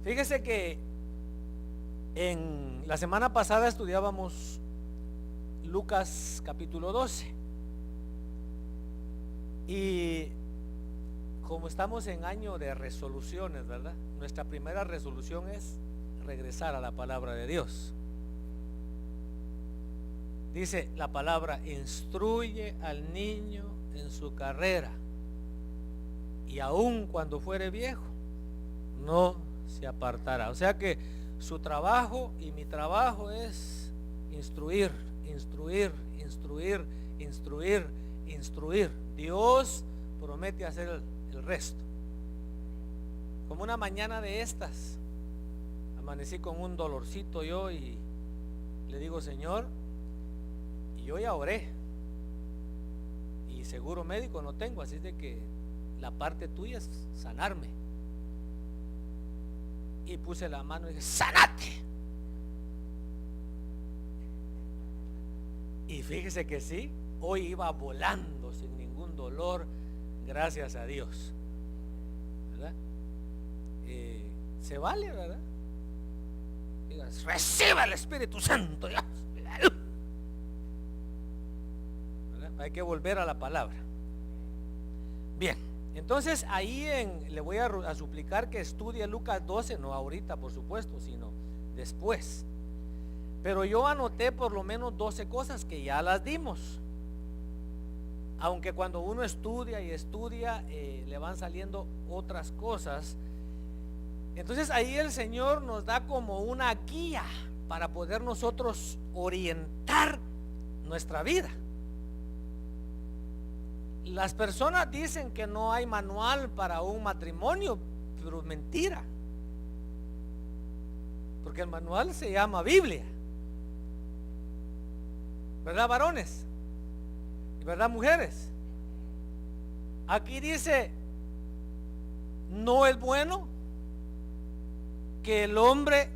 Fíjese que en la semana pasada estudiábamos Lucas capítulo 12 y como estamos en año de resoluciones, ¿verdad? Nuestra primera resolución es regresar a la palabra de Dios. Dice la palabra: instruye al niño en su carrera y aun cuando fuere viejo no se apartará. O sea que su trabajo y mi trabajo es instruir, instruir, instruir, instruir, instruir. Dios promete hacer el resto. Como una mañana de estas, amanecí con un dolorcito yo y le digo: Señor, y yo ya oré y seguro médico no tengo, así de que la parte tuya es sanarme. Y puse la mano y dije: ¡sanate! Y fíjese que sí, hoy iba volando sin ningún dolor, gracias a Dios, ¿verdad? Se vale, ¿verdad? Digas: reciba el Espíritu Santo, Dios. Hay que volver a la palabra. Bien, entonces ahí le voy a suplicar que estudie Lucas 12, no ahorita por supuesto, sino después. Pero yo anoté por lo menos 12 cosas que ya las dimos. Aunque cuando uno estudia y estudia, le van saliendo otras cosas. Entonces ahí el Señor nos da como una guía para poder nosotros orientar nuestra vida. Las personas dicen que no hay manual para un matrimonio, pero es mentira. Porque el manual se llama Biblia. ¿Verdad, varones? ¿Y verdad, mujeres? Aquí dice: no es bueno que el hombre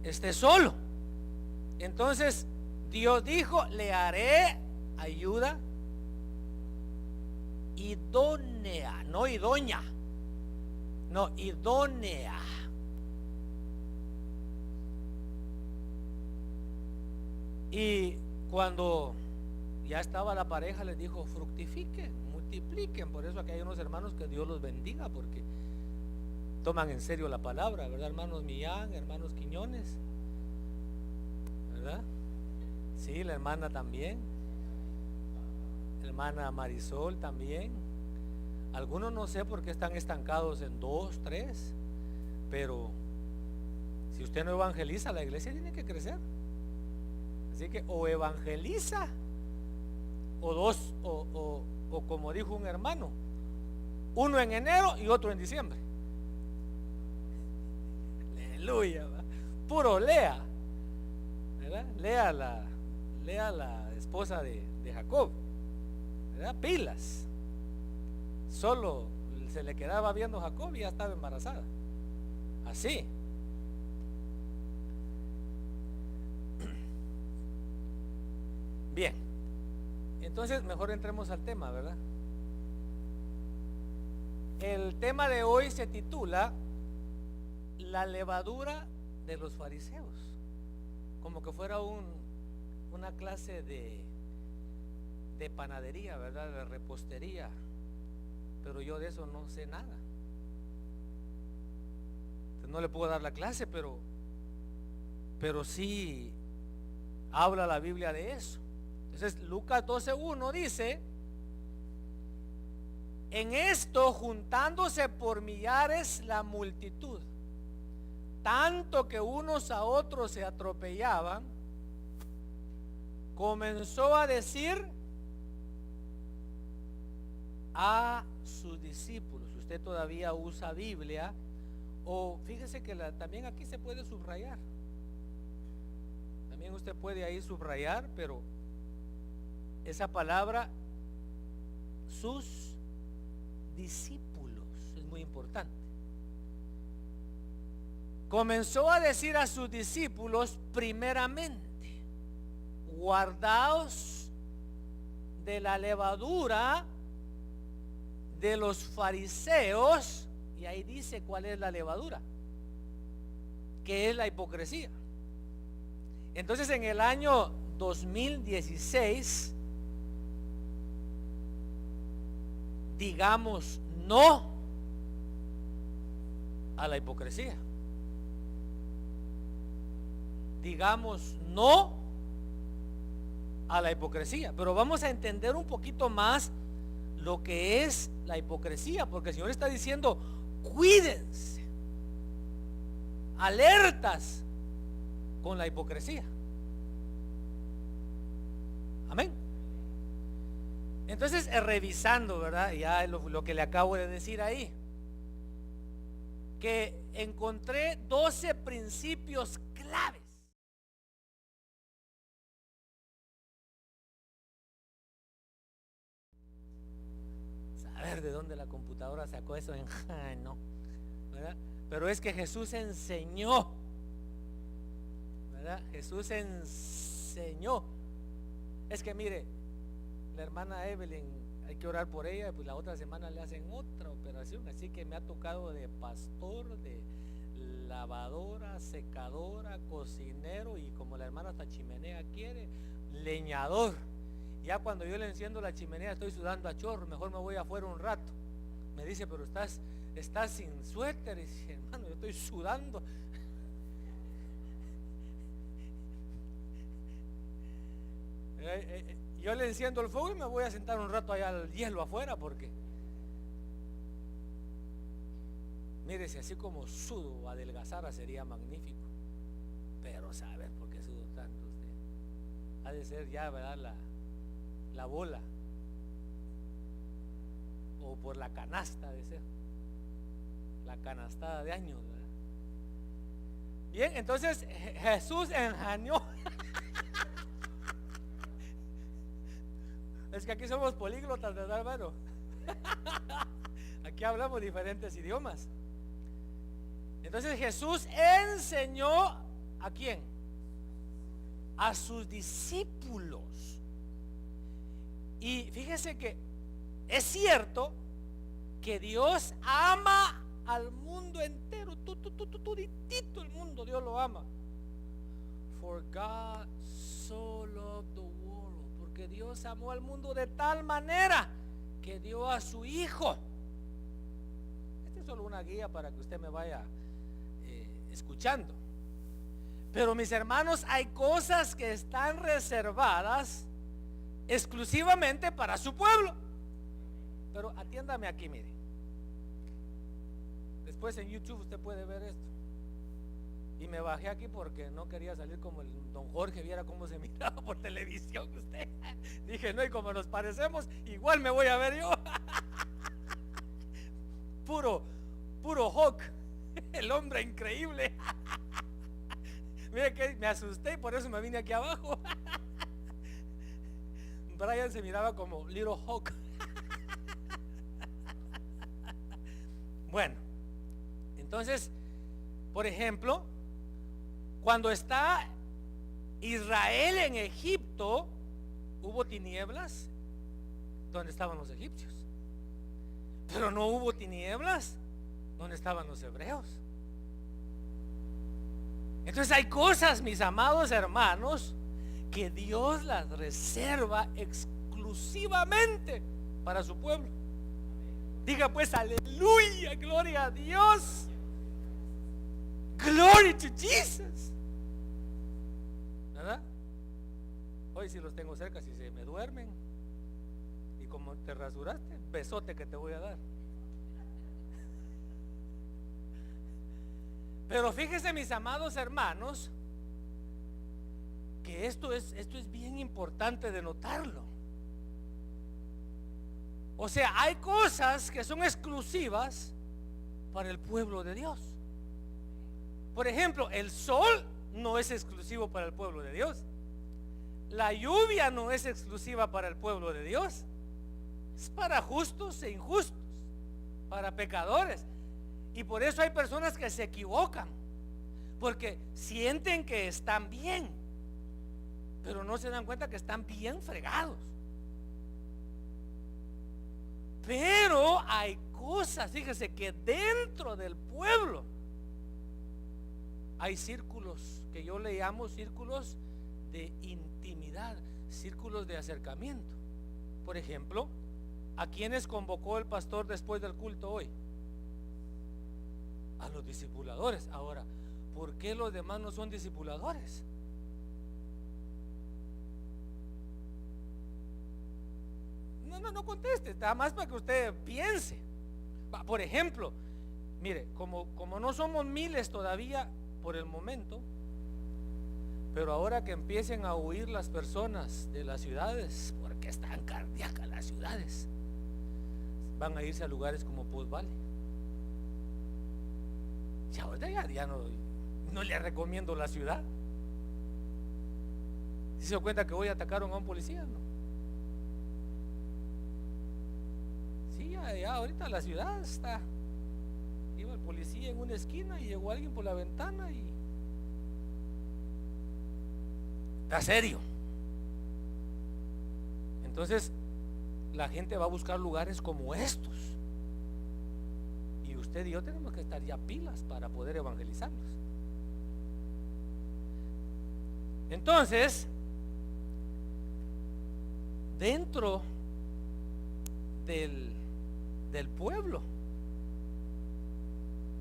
esté solo. Entonces Dios dijo: le haré ayuda idónea, no idónea, no, idónea. Y cuando ya estaba la pareja, les dijo: fructifiquen, multipliquen. Por eso aquí hay unos hermanos que Dios los bendiga, porque toman en serio la palabra, ¿verdad? Hermanos Millán, hermanos Quiñones, ¿verdad? Sí, la hermana también, hermana Marisol también. Algunos no sé por qué están estancados en 2, 3, pero si usted no evangeliza, la iglesia tiene que crecer. Así que o evangeliza o como dijo un hermano, uno en enero y otro en diciembre. Aleluya, ¿verdad? Puro lea, ¿verdad? Lea la esposa de Jacob, ¿verdad? Pilas. Solo se le quedaba viendo a Jacob y ya estaba embarazada. Así. Bien, entonces mejor entremos al tema, ¿verdad? El tema de hoy se titula la levadura de los fariseos, como que fuera una clase de panadería, ¿verdad? De repostería, pero yo de eso no sé nada. Entonces no le puedo dar la clase, pero sí habla la Biblia de eso. Entonces Lucas 12:1 dice: en esto, juntándose por millares la multitud, tanto que unos a otros se atropellaban, comenzó a decir a sus discípulos. Usted todavía usa Biblia, o fíjese que también aquí se puede subrayar. También usted puede ahí subrayar, pero esa palabra, sus discípulos, es muy importante. Comenzó a decir a sus discípulos: primeramente, guardaos de la levadura de los fariseos. Y ahí dice cuál es la levadura. qué es la hipocresía. Entonces en el año 2016 digamos no a la hipocresía. Digamos no a la hipocresía. Pero vamos a entender un poquito más lo que es la hipocresía, porque el Señor está diciendo: cuídense, alertas con la hipocresía. Amén. Entonces, revisando, ¿verdad? Ya lo que le acabo de decir ahí, que encontré 12 principios claves. Saber de dónde la computadora sacó eso en no, ¿verdad? Pero es que Jesús enseñó, ¿verdad? Jesús enseñó. Es que mire, la hermana Evelyn, hay que orar por ella, pues la otra semana le hacen otra operación, así que me ha tocado de pastor, de lavadora, secadora, cocinero, y como la hermana hasta chimenea quiere, leñador. Ya cuando yo le enciendo la chimenea estoy sudando a chorro, mejor me voy afuera un rato. Me dice: pero estás sin suéter. Y dice: hermano, yo estoy sudando. Yo le enciendo el fuego y me voy a sentar un rato allá al hielo afuera, porque mire, si así como sudo adelgazara sería magnífico. Pero ¿sabe por qué sudo tanto usted? Ha de ser ya, ¿verdad? La bola, o por la canasta, de ser la canastada de años, ¿verdad? Bien, entonces Jesús engañó. Es que aquí somos políglotas, ¿verdad, hermano? Aquí hablamos diferentes idiomas. Entonces Jesús enseñó ¿a quién? A sus discípulos. Y fíjese que es cierto que Dios ama al mundo entero, toditito el mundo Dios lo ama. For God so loved the world, porque Dios amó al mundo de tal manera que dio a su Hijo. Esta es solo una guía para que usted me vaya escuchando. Pero mis hermanos, hay cosas que están reservadas exclusivamente para su pueblo. Pero atiéndame aquí, mire. Después en YouTube usted puede ver esto. Y me bajé aquí porque no quería salir como el don Jorge, viera cómo se miraba por televisión usted. Dije: no, y como nos parecemos, igual me voy a ver yo. Puro Hulk, el hombre increíble. Mire que me asusté y por eso me vine aquí abajo. Brian se miraba como Little Hulk. Bueno, entonces, por ejemplo, cuando está Israel en Egipto, hubo tinieblas donde estaban los egipcios, pero no hubo tinieblas donde estaban los hebreos. Entonces hay cosas, mis amados hermanos, que Dios las reserva exclusivamente para su pueblo. Diga pues: aleluya, gloria a Dios, glory to Jesus, ¿verdad? Hoy si los tengo cerca, si se me duermen, y como te rasuraste, besote que te voy a dar. Pero fíjese, mis amados hermanos, que esto es bien importante de notarlo. O sea, hay cosas que son exclusivas para el pueblo de Dios. Por ejemplo, el sol no es exclusivo para el pueblo de Dios. La lluvia no es exclusiva para el pueblo de Dios. Es para justos e injustos, para pecadores. Y por eso hay personas que se equivocan, porque sienten que están bien, pero no se dan cuenta que están bien fregados. Pero hay cosas, fíjese, que dentro del pueblo hay círculos que yo le llamo círculos de intimidad, círculos de acercamiento. Por ejemplo, ¿a quiénes convocó el pastor después del culto hoy? A los discipuladores. Ahora, ¿por qué los demás no son discipuladores? No conteste, nada más para que usted piense. Por ejemplo, mire, como no somos miles todavía por el momento, pero ahora que empiecen a huir las personas de las ciudades, porque están cardíacas las ciudades, van a irse a lugares como Post Valley. Y ahorita ya no le recomiendo la ciudad. ¿Se dio cuenta que hoy atacaron a un policía? ¿No? Sí, ya ahorita la ciudad está. Iba el policía en una esquina y llegó alguien por la ventana y está serio. Entonces la gente va a buscar lugares como estos, y usted y yo tenemos que estar ya pilas para poder evangelizarlos. Entonces, dentro del pueblo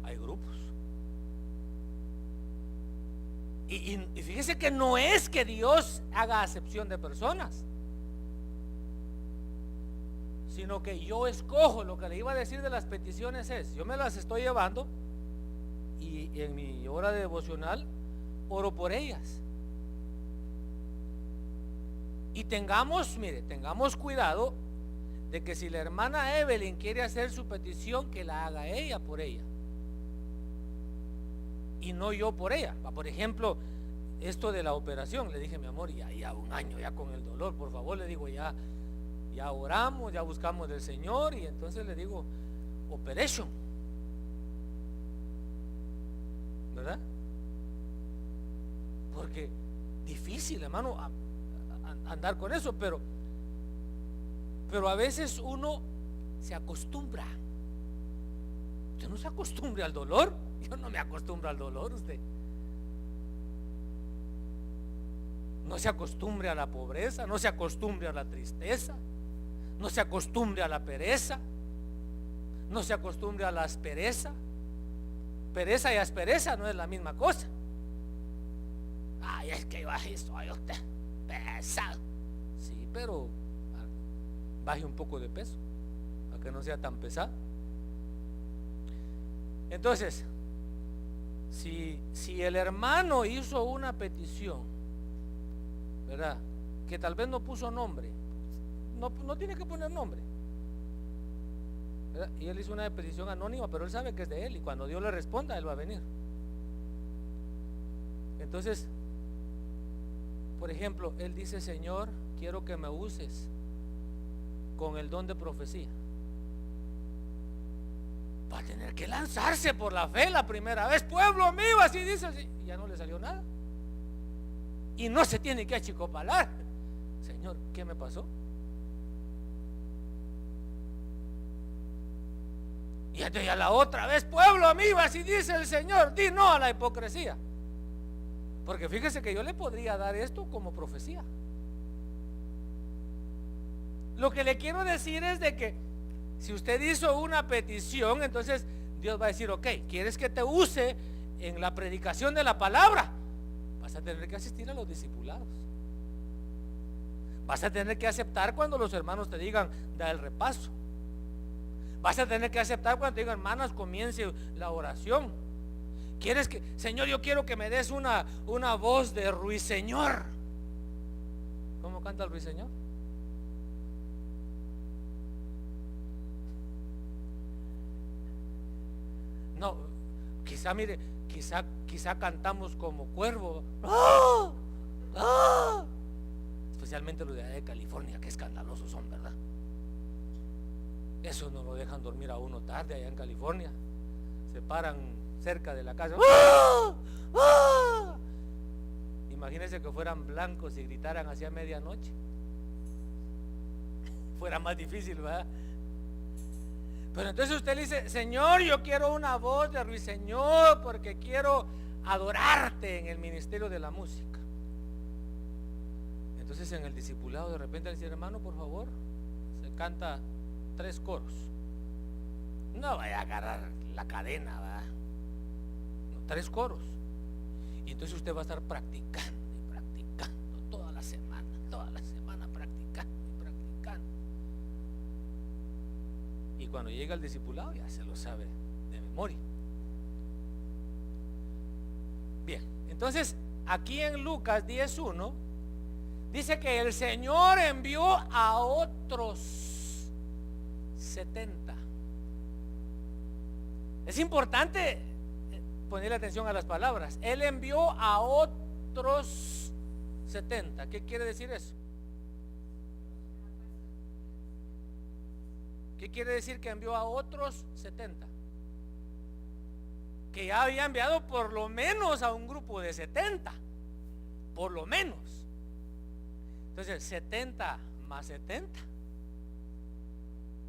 hay grupos. Y fíjese que no es que Dios haga acepción de personas, sino que yo escojo. Lo que le iba a decir de las peticiones es, yo me las estoy llevando y en mi hora de devocional oro por ellas. Y tengamos cuidado de que si la hermana Evelyn quiere hacer su petición, que la haga ella por ella y no yo por ella. Por ejemplo, esto de la operación, le dije, mi amor, ya un año ya con el dolor, por favor, le digo, ya oramos, ya buscamos del Señor, y entonces le digo, operation, ¿verdad? Porque difícil, hermano, andar con eso, pero a veces uno se acostumbra. Usted no se acostumbre al dolor. Yo no me acostumbro al dolor, usted. No se acostumbre a la pobreza, no se acostumbre a la tristeza, no se acostumbre a la pereza, no se acostumbre a la aspereza. Pereza y aspereza no es la misma cosa. Ay, es que yo soy usted pesado. Sí, pero baje un poco de peso para que no sea tan pesado. Entonces, si el hermano hizo una petición, ¿verdad?, que tal vez no puso nombre, no tiene que poner nombre, ¿verdad? Y él hizo una petición anónima, pero él sabe que es de él, y cuando Dios le responda, él va a venir. Entonces, por ejemplo, él dice, Señor, quiero que me uses con el don de profecía. Va a tener que lanzarse por la fe la primera vez. Pueblo mío, así dice, así. Y ya no le salió nada. Y no se tiene que achicopalar. Señor, ¿qué me pasó? Y entonces ya la otra vez, pueblo mío, así dice el Señor, di no a la hipocresía. Porque fíjese que yo le podría dar esto como profecía. Lo que le quiero decir es de que si usted hizo una petición, entonces Dios va a decir, ok, ¿quieres que te use en la predicación de la palabra? Vas a tener que asistir a los discipulados. Vas a tener que aceptar cuando los hermanos te digan, da el repaso. Vas a tener que aceptar cuando te digan, hermanas, comience la oración. ¿Quieres que, Señor, yo quiero que me des una voz de ruiseñor? ¿Cómo canta el ruiseñor? No, quizá cantamos como cuervo. ¡Ah! ¡Ah! Especialmente los de allá de California, que escandalosos son, ¿verdad? Eso no lo dejan dormir a uno tarde allá en California. Se paran cerca de la casa. ¡Ah! ¡Ah! Imagínense que fueran blancos y gritaran hacia medianoche. Fuera más difícil, ¿verdad? Pero entonces usted le dice, Señor, yo quiero una voz de ruiseñor porque quiero adorarte en el ministerio de la música. Entonces en el discipulado de repente le dice, hermano, por favor, se canta 3 coros. No vaya a agarrar la cadena, ¿verdad? No, 3 coros. Y entonces usted va a estar practicando y practicando toda la semana practicando y practicando. Y cuando llega el discipulado ya se lo sabe de memoria. Bien, entonces aquí en Lucas 10:1 dice que el Señor envió a otros 70. Es importante ponerle atención a las palabras. Él envió a otros 70. ¿Qué quiere decir eso? ¿Qué quiere decir que envió a otros 70? Que ya había enviado por lo menos a un grupo de 70. Por lo menos. Entonces 70 más 70,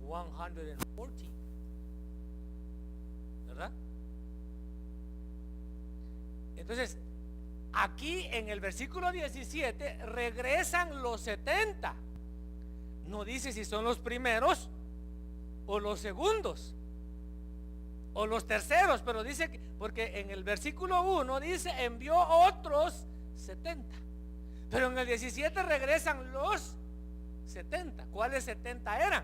140, ¿verdad? Entonces aquí en el versículo 17 regresan los 70. No dice si son los primeros o los segundos o los terceros, pero dice que, porque en el versículo 1 dice envió otros 70, pero en el 17 regresan los 70. ¿Cuáles 70 eran?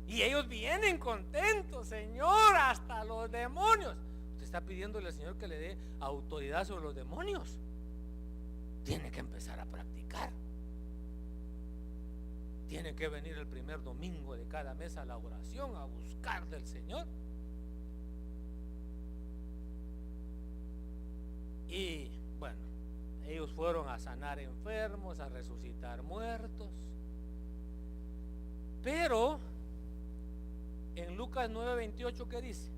Y ellos vienen contentos, Señor, hasta los demonios. Usted está pidiéndole al Señor que le dé autoridad sobre los demonios. Tiene que empezar a practicar. Tiene que venir el primer domingo de cada mes a la oración, a buscar del Señor. Y bueno, ellos fueron a sanar enfermos, a resucitar muertos. Pero en Lucas 9:28, ¿qué dice?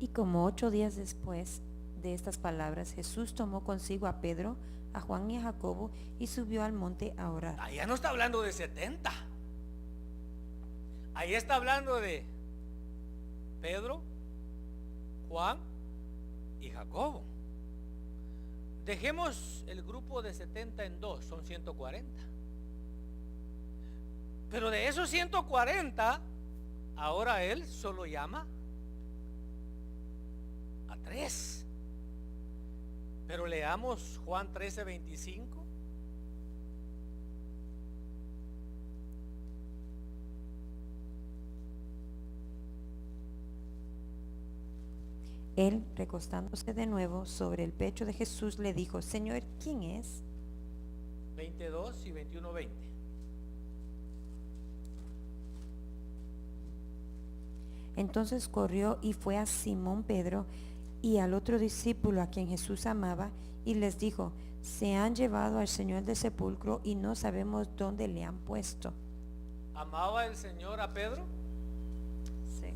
Y como 8 días después de estas palabras, Jesús tomó consigo a Pedro, a Juan y a Jacobo y subió al monte a orar. Ahí ya no está hablando de 70. Ahí está hablando de Pedro, Juan y Jacobo. Dejemos el grupo de 70 en 2, son 140. Pero de esos 140, ahora él solo llama a 3. Pero leamos Juan 13:25. Él, recostándose de nuevo sobre el pecho de Jesús, le dijo: Señor, ¿quién es? 22 y 21:20. Entonces corrió y fue a Simón Pedro y al otro discípulo a quien Jesús amaba, y les dijo: se han llevado al Señor del sepulcro y no sabemos dónde le han puesto. ¿Amaba el Señor a Pedro? Sí.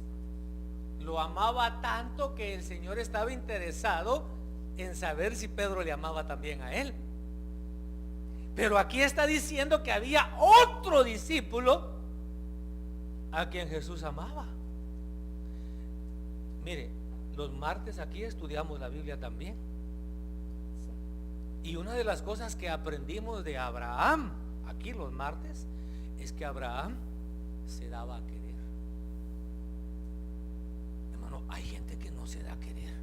Lo amaba tanto que el Señor estaba interesado en saber si Pedro le amaba también a él. Pero aquí está diciendo que había otro discípulo a quien Jesús amaba. Mire, los martes aquí estudiamos la Biblia también. Y una de las cosas que aprendimos de Abraham aquí los martes es que Abraham se daba a querer. Hermano, hay gente que no se da a querer.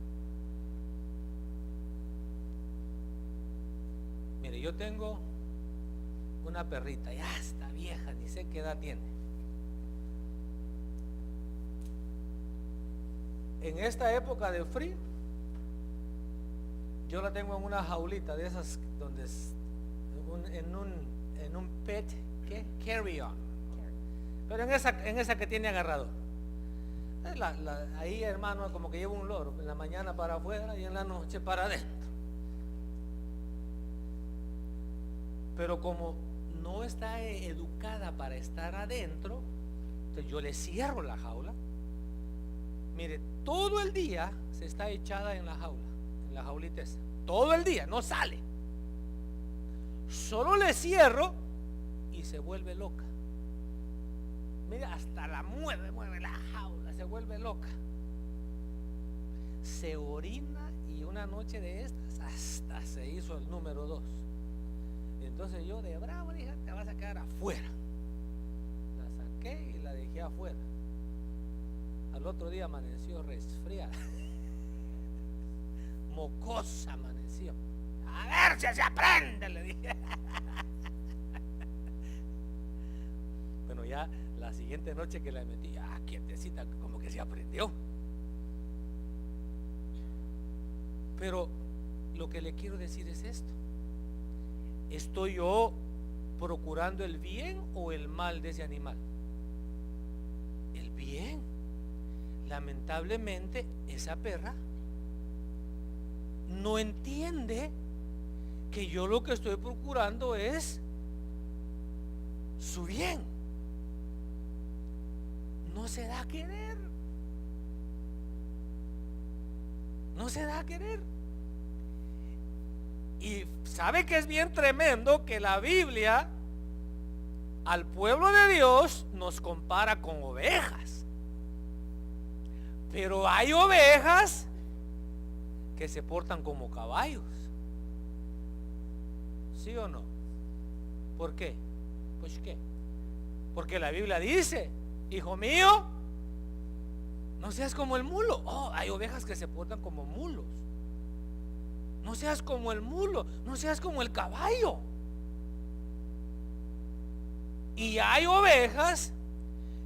Mire, yo tengo una perrita, ya está vieja, ni sé qué edad tiene. En esta época de frío, yo la tengo en una jaulita de esas donde en un pet, ¿qué? Carry on. Pero en esa que tiene agarrador. Ahí, hermano, como que lleva un loro, en la mañana para afuera y en la noche para adentro. Pero como no está educada para estar adentro, entonces yo le cierro la jaula. Mire, todo el día se está echada en la jaula, en la jaulita esa. Todo el día, no sale. solo le cierro y se vuelve loca. Mira, hasta la mueve la jaula, se vuelve loca. Se orina y una noche de estas hasta se hizo el número 2. Entonces yo de bravo dije, te vas a quedar afuera. La saqué y la dejé afuera. Al otro día amaneció resfriada. Mocosa amaneció. A ver si se aprende, le dije. Bueno, ya la siguiente noche que la metí, quietecita, como que se aprendió. Pero lo que le quiero decir es esto: ¿estoy yo procurando el bien o el mal de ese animal? El bien. Lamentablemente esa perra no entiende que yo lo que estoy procurando es su bien. No se da a querer. No se da a querer. Y sabe que es bien tremendo que la Biblia al pueblo de Dios nos compara con ovejas. Pero hay ovejas que se portan como caballos. ¿Sí o no? ¿Por qué? Pues ¿qué? Porque la Biblia dice, hijo mío, no seas como el mulo. Hay ovejas que se portan como mulos. No seas como el mulo, no seas como el caballo. Y hay ovejas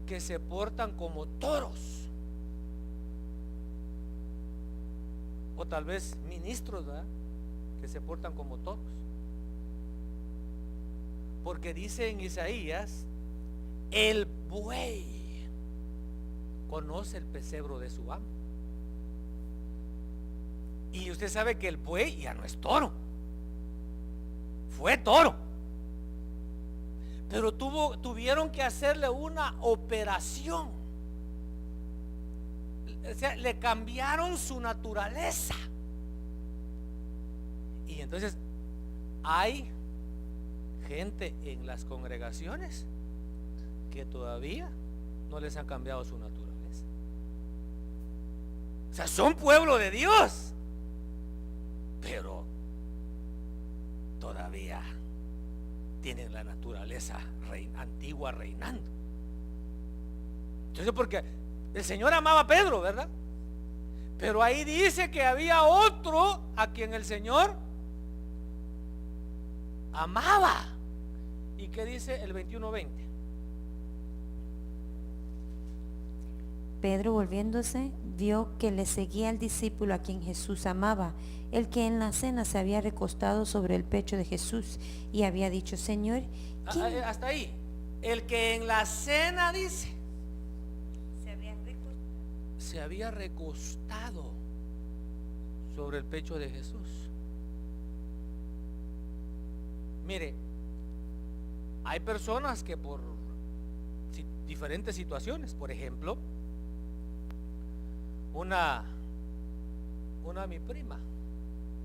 que se portan como toros. O tal vez ministros, ¿verdad?, que se portan como toros. Porque dice en Isaías, el buey conoce el pesebre de su amo. Y usted sabe que el buey ya no es toro, fue toro, pero tuvieron que hacerle una operación. O sea, le cambiaron su naturaleza. Y entonces hay gente en las congregaciones que todavía no les han cambiado su naturaleza. O sea, son pueblo de Dios, pero todavía tienen la naturaleza antigua reinando. Entonces, porque el Señor amaba a Pedro, ¿verdad? Pero ahí dice que había otro a quien el Señor amaba. ¿Y qué dice el 21:20? Pedro, volviéndose, vio que le seguía el discípulo a quien Jesús amaba, el que en la cena se había recostado sobre el pecho de Jesús y había dicho, Señor, ¿quién? Hasta ahí. El que en la cena, dice, se había recostado sobre el pecho de Jesús. Mire, hay personas que por diferentes situaciones, por ejemplo, una mi prima,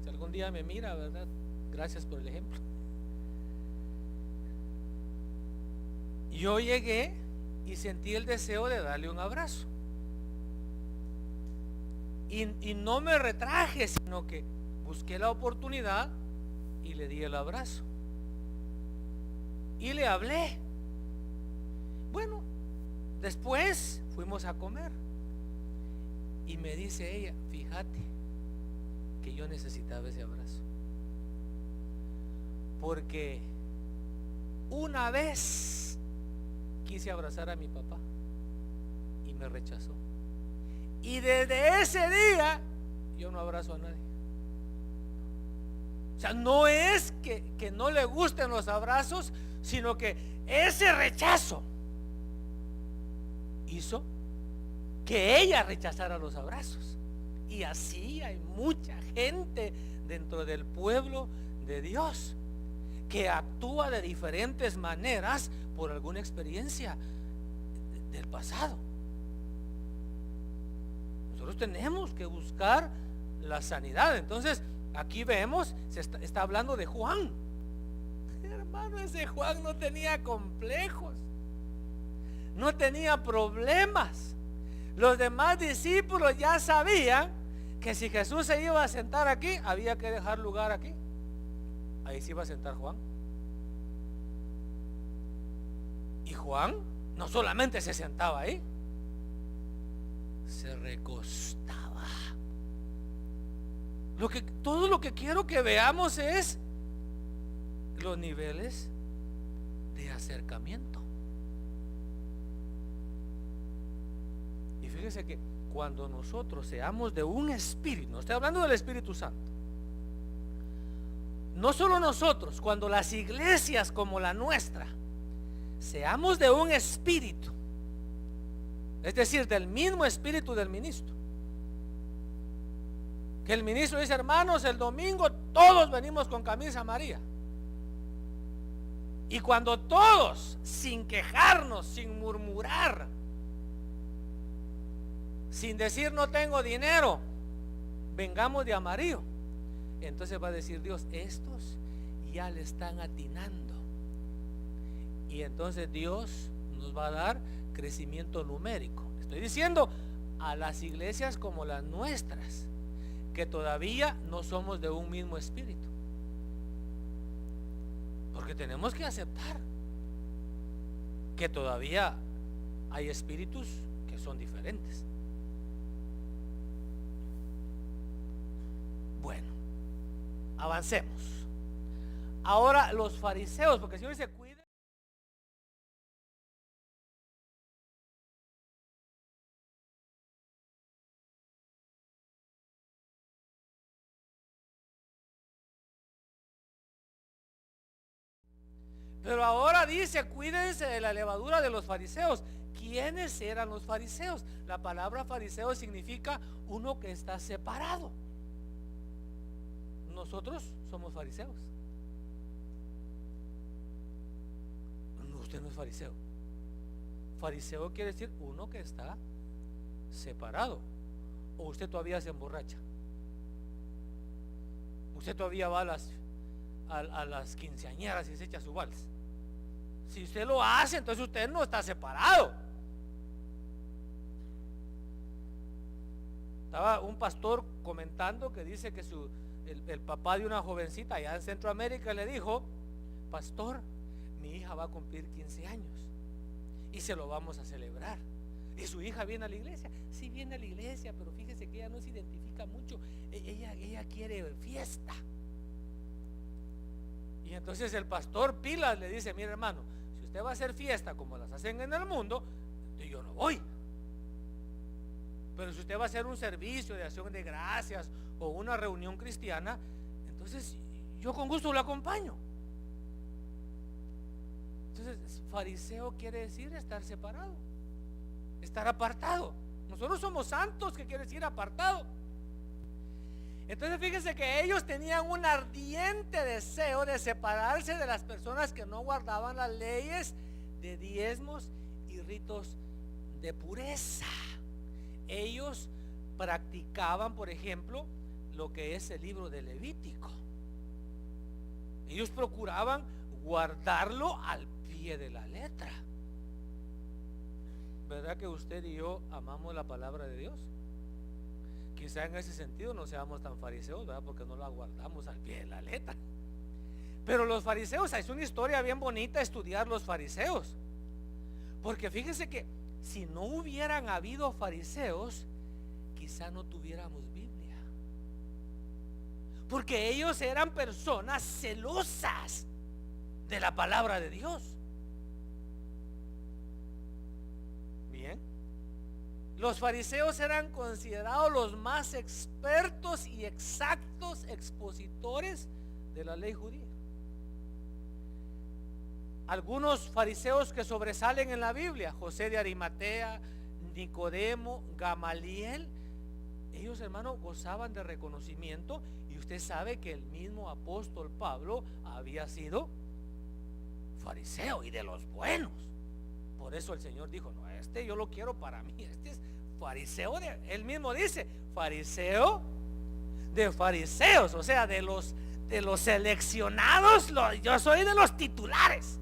si algún día me mira, ¿verdad?, gracias por el ejemplo. Yo llegué y sentí el deseo de darle un abrazo. Y no me retraje, sino que busqué la oportunidad y le di el abrazo. Y le hablé. Bueno, después fuimos a comer. Y me dice ella, fíjate que yo necesitaba ese abrazo. Porque una vez quise abrazar a mi papá y me rechazó. Y desde ese día yo no abrazo a nadie. O sea, no es que no le gusten los abrazos, sino que ese rechazo hizo que ella rechazara los abrazos. Y así hay mucha gente dentro del pueblo de Dios que actúa de diferentes maneras por alguna experiencia del pasado. Nosotros tenemos que buscar la sanidad. Entonces aquí vemos, se está hablando de Juan. hermano, ese Juan no tenía complejos, no tenía problemas. Los demás discípulos ya sabían que si Jesús se iba a sentar aquí, había que dejar lugar aquí. Ahí se iba a sentar Juan. Y Juan no solamente se sentaba ahí, se recostaba. Todo lo que quiero que veamos es los niveles de acercamiento. Y fíjese que cuando nosotros seamos de un espíritu, no estoy hablando del Espíritu Santo, no solo nosotros, cuando las iglesias como la nuestra seamos de un espíritu, es decir, del mismo espíritu del ministro, que el ministro dice: hermanos, el domingo todos venimos con camisa amarilla. Y cuando todos, sin quejarnos, sin murmurar, sin decir no tengo dinero, vengamos de amarillo, entonces va a decir Dios: estos ya le están atinando. Y entonces Dios nos va a dar crecimiento numérico. Estoy diciendo a las iglesias como las nuestras, que todavía no somos de un mismo espíritu, porque tenemos que aceptar que todavía hay espíritus que son diferentes. Bueno, avancemos. Ahora los fariseos, porque el Señor dice: cuide. Pero ahora dice: cuídense de la levadura de los fariseos. ¿Quiénes eran los fariseos? La palabra fariseo significa uno que está separado. Nosotros somos fariseos. No, usted no es fariseo. Fariseo quiere decir uno que está separado. O usted todavía se emborracha. Usted todavía va a las quinceañeras y se echa su vals. Si usted lo hace, entonces usted no está separado. Estaba un pastor comentando que dice que el papá de una jovencita allá en Centroamérica le dijo: pastor, mi hija va a cumplir 15 años y se lo vamos a celebrar. ¿Y su hija viene a la iglesia? Sí, viene a la iglesia, pero fíjese que ella no se identifica mucho. Ella quiere fiesta. Y entonces el pastor Pilas le dice: mire, hermano, si usted va a hacer fiesta como las hacen en el mundo, yo no voy. Pero si usted va a hacer un servicio de acción de gracias o una reunión cristiana, entonces yo con gusto lo acompaño. Entonces, fariseo quiere decir estar separado, estar apartado. Nosotros somos santos, que quiere decir apartado. Entonces fíjense que ellos tenían un ardiente deseo de separarse de las personas que no guardaban las leyes de diezmos y ritos de pureza. Ellos practicaban, por ejemplo, lo que es el libro de Levítico. Ellos procuraban guardarlo al pie de la letra. ¿Verdad que usted y yo amamos la palabra de Dios? Quizá en ese sentido no seamos tan fariseos, ¿verdad? Porque no la guardamos al pie de la letra. Pero los fariseos, es una historia bien bonita estudiar los fariseos. Porque fíjense que si no hubieran habido fariseos, quizá no tuviéramos Biblia. Porque ellos eran personas celosas de la palabra de Dios. Bien. Los fariseos eran considerados los más expertos y exactos expositores de la ley judía. Algunos fariseos que sobresalen en la Biblia: José de Arimatea, Nicodemo, Gamaliel. Ellos, hermanos, gozaban de reconocimiento. Y usted sabe que el mismo apóstol Pablo había sido fariseo, y de los buenos. Por eso el Señor dijo: no, este yo lo quiero para mí. Este es fariseo él mismo dice, fariseo de fariseos, o sea, de de los seleccionados, yo soy de los titulares.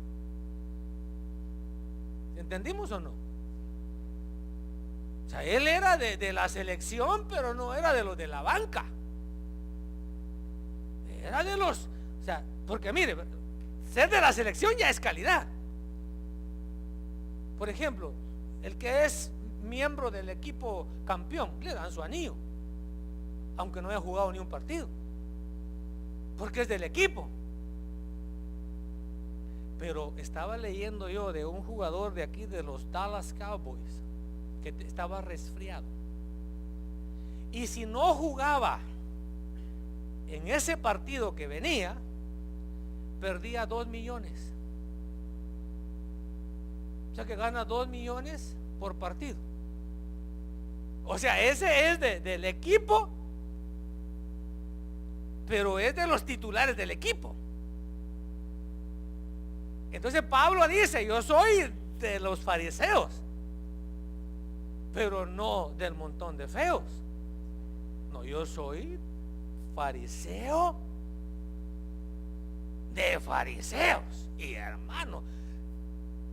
¿Entendimos o no? O sea, él era de la selección, pero no era de los de la banca. Era de los, o sea, porque mire, ser de la selección ya es calidad. Por ejemplo, el que es miembro del equipo campeón, le dan su anillo, aunque no haya jugado ni un partido, porque es del equipo. Pero estaba leyendo yo de un jugador de aquí de los Dallas Cowboys que estaba resfriado, y si no jugaba en ese partido que venía, perdía 2 millones. O sea que gana 2 millones por partido. O sea, ese es del equipo, pero es de los titulares del equipo. Entonces Pablo dice: yo soy de los fariseos, pero no del montón de feos. No, yo soy fariseo de fariseos. Y hermano,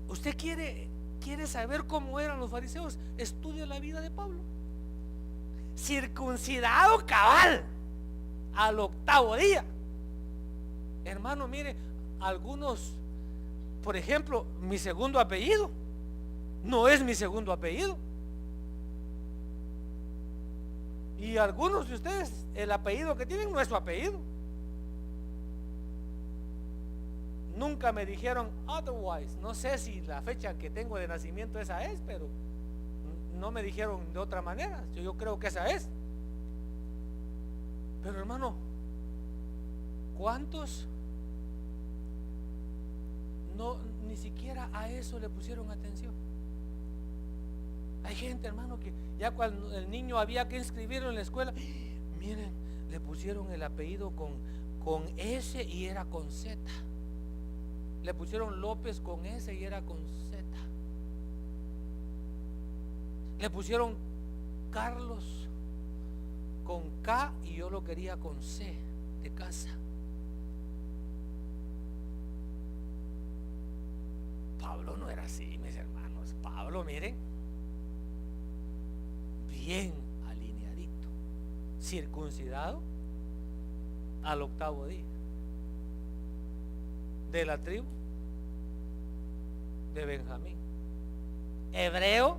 usted quiere saber cómo eran los fariseos, estudia la vida de Pablo. Circuncidado cabal al 8º día. Hermano, mire, algunos, por ejemplo, mi segundo apellido no es mi segundo apellido. Y algunos de ustedes, el apellido que tienen no es su apellido. Nunca me dijeron otherwise. No sé si la fecha que tengo de nacimiento esa es, pero no me dijeron de otra manera. Yo creo que esa es. Pero hermano, ¿cuántos no ni siquiera a eso le pusieron atención? Hay gente, hermano, que ya cuando el niño había que inscribirlo en la escuela, miren, le pusieron el apellido con S y era con Z. Le pusieron López con S y era con Z. Le pusieron Carlos con K y yo lo quería con C de casa. Pablo no era así, mis hermanos. Pablo, miren, bien alineadito, circuncidado al 8º día, de la tribu de Benjamín, hebreo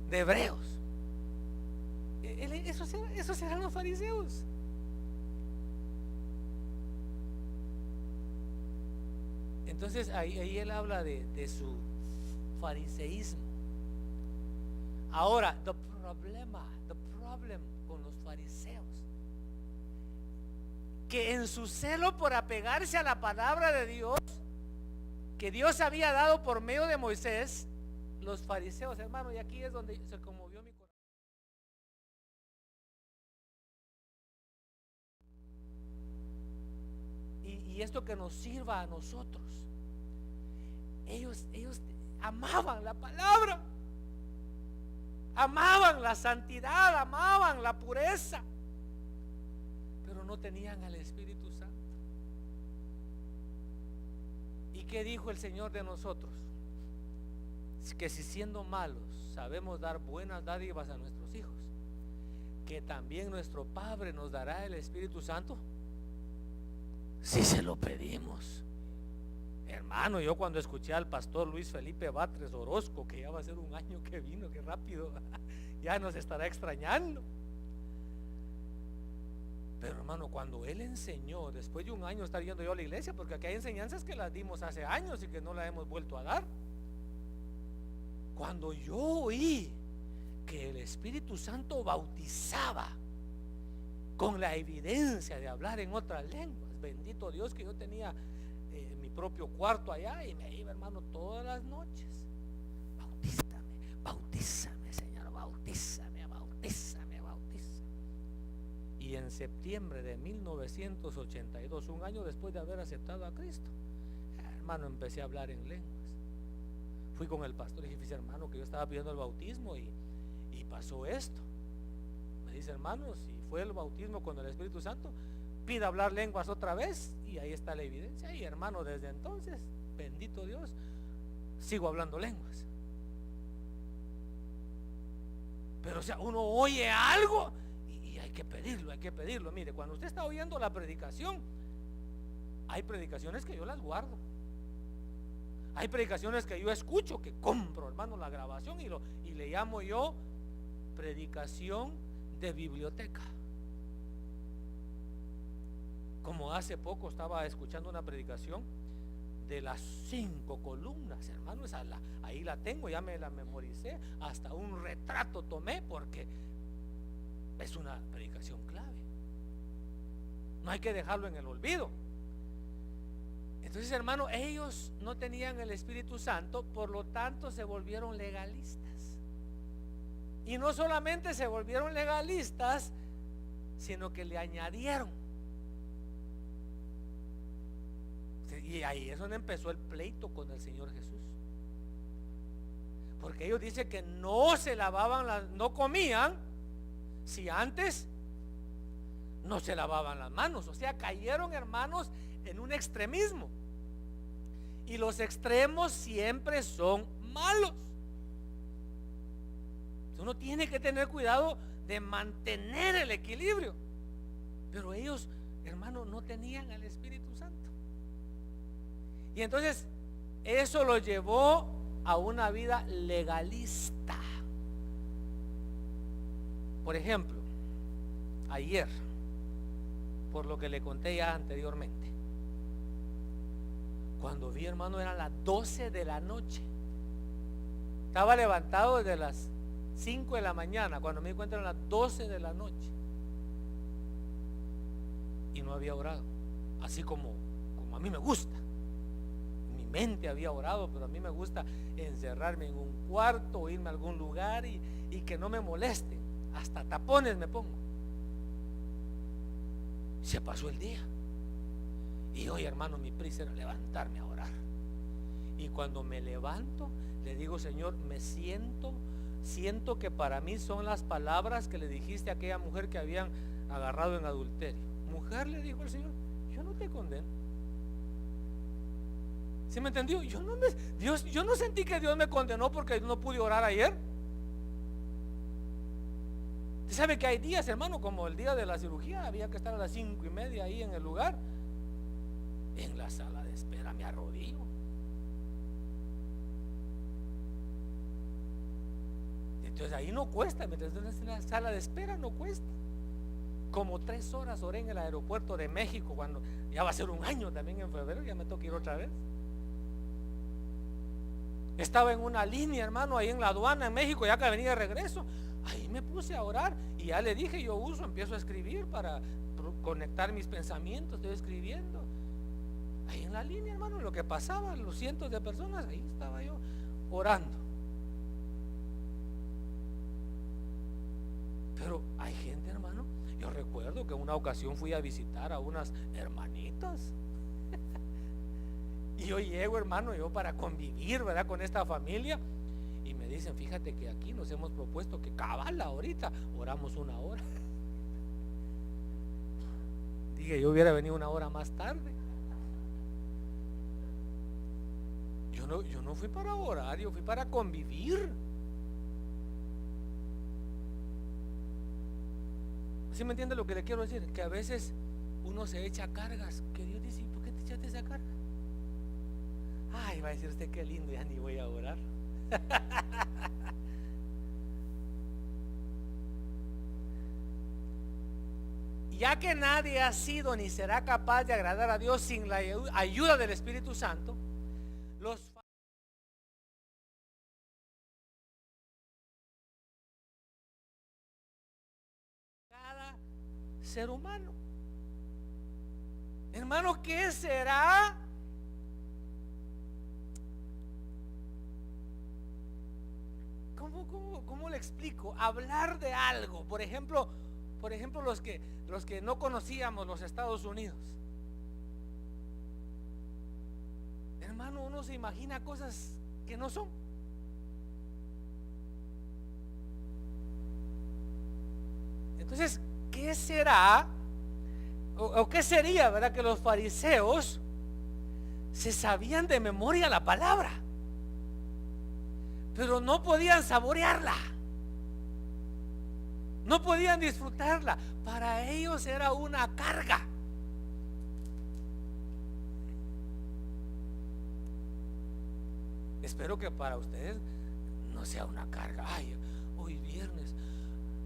de hebreos. Esos eran los fariseos. Entonces ahí él habla de su fariseísmo. Ahora, the problem con los fariseos, que en su celo por apegarse a la palabra de Dios que Dios había dado por medio de Moisés, los fariseos, hermano, y aquí es donde se conmovió mi corazón. Y esto que nos sirva a nosotros. Ellos amaban la palabra, amaban la santidad, amaban la pureza, pero no tenían al Espíritu Santo. ¿Y qué dijo el Señor de nosotros? Que si siendo malos sabemos dar buenas dádivas a nuestros hijos, que también nuestro Padre nos dará el Espíritu Santo si se lo pedimos. Hermano, yo cuando escuché al pastor Luis Felipe Batres Orozco, que ya va a ser un año que vino, qué rápido, ya nos estará extrañando. Pero hermano, cuando él enseñó, después de un año estar yendo yo a la iglesia, porque aquí hay enseñanzas que las dimos hace años y que no las hemos vuelto a dar. Cuando yo oí que el Espíritu Santo bautizaba con la evidencia de hablar en otras lenguas, bendito Dios que yo tenía mi propio cuarto allá y me iba, hermano, todas las noches: bautízame Señor, bautízame, bautízame, bautízame. Y en septiembre de 1982, un año después de haber aceptado a Cristo, hermano, empecé a hablar en lenguas. Fui con el pastor y dije: hermano, que yo estaba pidiendo el bautismo y pasó esto. Me dice: hermano, si fue el bautismo con el Espíritu Santo, pida hablar lenguas otra vez, y ahí está la evidencia. Y hermano, desde entonces, bendito Dios, sigo hablando lenguas. Pero o sea, uno oye algo y hay que pedirlo, hay que pedirlo. Mire, cuando usted está oyendo la predicación, hay predicaciones que yo las guardo. Hay predicaciones que yo escucho, que compro, hermano, la grabación y le llamo yo predicación de biblioteca. Como hace poco estaba escuchando una predicación de las 5 columnas, hermano, ahí la tengo, ya me la memoricé, hasta un retrato tomé porque es una predicación clave. No hay que dejarlo en el olvido. Entonces, hermano, ellos no tenían el Espíritu Santo, por lo tanto se volvieron legalistas. Y no solamente se volvieron legalistas, sino que le añadieron. Y ahí es donde empezó el pleito con el Señor Jesús. Porque ellos dicen que no se lavaban no comían si antes no se lavaban las manos. O sea, cayeron, hermanos, en un extremismo. Y los extremos siempre son malos. Uno tiene que tener cuidado de mantener el equilibrio. Pero ellos, hermano, no tenían al Espíritu Santo. Y entonces eso lo llevó a una vida legalista. Por ejemplo, ayer, por lo que le conté ya anteriormente, cuando vi, hermano, eran las 12 de la noche. Estaba levantado desde las 5 de la mañana. Cuando me di cuenta eran las 12 de la noche. Y no había orado. Así como a mí me gusta. Mi mente había orado, pero a mí me gusta encerrarme en un cuarto o irme a algún lugar y que no me molesten. Hasta tapones me pongo. Se pasó el día. Y hoy, hermano, mi prisa era levantarme a orar. Y cuando me levanto, le digo: Señor, me siento que para mí son las palabras que le dijiste a aquella mujer que habían agarrado en adulterio. Mujer, le dijo el Señor, yo no te condeno. ¿Sí me entendió? Yo no sentí que Dios me condenó porque no pude orar ayer. Usted sabe que hay días, hermano, como el día de la cirugía, había que estar a las 5:30 ahí en el lugar. En la sala de espera me arrodillo. Entonces ahí no cuesta, mientras estás en la sala de espera no cuesta. Como 3 horas oré en el aeropuerto de México, cuando ya va a ser un año también en febrero, ya me toca ir otra vez. Estaba en una línea, hermano, ahí en la aduana en México, ya que venía de regreso. Ahí me puse a orar y ya le dije, empiezo a escribir para conectar mis pensamientos, estoy escribiendo. Ahí en la línea, hermano, lo que pasaba, los cientos de personas, ahí estaba yo orando. Pero hay gente, hermano, yo recuerdo que una ocasión fui a visitar a unas hermanitas. Y yo llego, hermano, para convivir, ¿verdad?, con esta familia. Y me dicen, fíjate que aquí nos hemos propuesto que cabal ahorita oramos 1 hora. Dije, yo hubiera venido 1 hora más tarde. Yo no fui para orar, yo fui para convivir. ¿Sí me entiende lo que le quiero decir? Que a veces uno se echa cargas, que Dios dice, ¿por qué te echaste esa carga? Ay, va a decir usted, qué lindo, ya ni voy a orar. Ya que nadie ha sido ni será capaz de agradar a Dios sin la ayuda del Espíritu Santo, cada ser humano, hermano, ¿qué será? ¿Cómo le explico? Hablar de algo, por ejemplo, los que no conocíamos los Estados Unidos. Hermano, uno se imagina cosas que no son. Entonces, ¿qué será? o qué sería, ¿verdad? Que los fariseos se sabían de memoria la palabra, pero no podían saborearla, no podían disfrutarla. Para ellos era una carga. Espero que para ustedes no sea una carga. Ay, hoy viernes,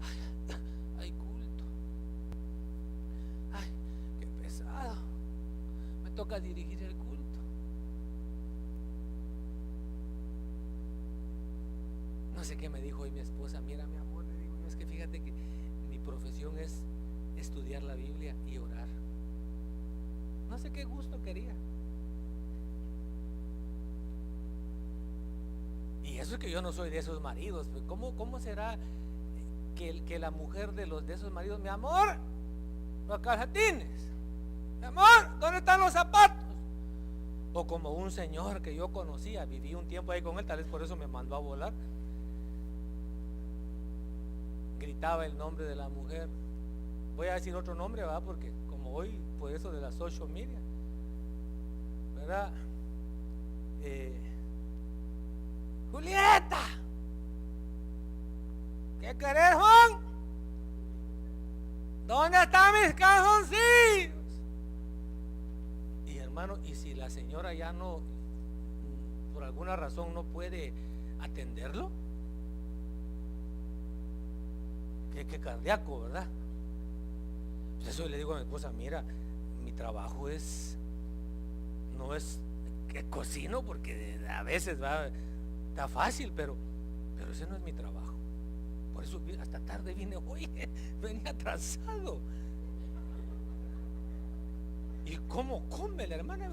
ay, hay culto, ay, qué pesado, me toca dirigir el culto. No sé qué me dijo hoy mi esposa. Mira, mi amor, le digo yo, es que fíjate que mi profesión es estudiar la Biblia y orar. No sé qué gusto quería. Y eso es que yo no soy de esos maridos. ¿Cómo será que la mujer de esos maridos, mi amor, los calcetines, mi amor, ¿dónde están los zapatos? O como un señor que yo conocía, viví un tiempo ahí con él, tal vez por eso me mandó a volar. Gritaba el nombre de la mujer. Voy a decir otro nombre, ¿verdad? Porque como hoy, por eso de la social media, ¿verdad? Julieta, ¿qué querés, Juan? ¿Dónde están mis calzoncillos? Y hermano, y si la señora ya no, por alguna razón no puede atenderlo, que cardíaco, ¿verdad? Pues eso le digo a mi esposa, mira, mi trabajo no es que cocino, porque a veces está fácil, pero ese no es mi trabajo. Por eso hasta tarde vine hoy, venía atrasado. ¿Y cómo come la hermana?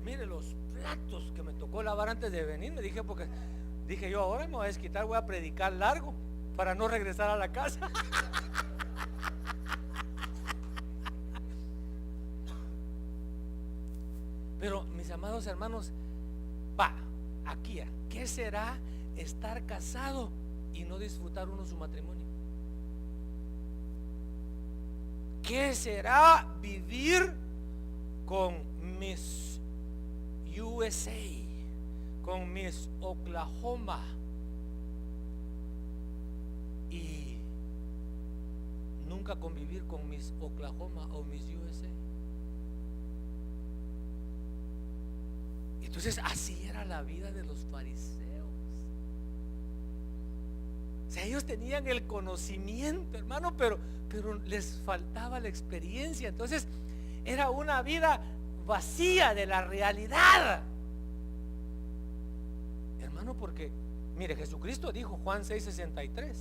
Mire los platos que me tocó lavar antes de venir. Me dije, porque dije yo, ahora me voy a desquitar, voy a predicar largo para no regresar a la casa. Pero mis amados hermanos, aquí, ¿qué será estar casado y no disfrutar uno su matrimonio? ¿Qué será vivir con Miss USA, con Miss Oklahoma, y nunca convivir con Miss Oklahoma o Miss USA? Entonces así era la vida de los fariseos. O sea, ellos tenían el conocimiento, hermano, pero les faltaba la experiencia. Entonces era una vida vacía de la realidad, hermano, porque mire, Jesucristo dijo, Juan 6:63,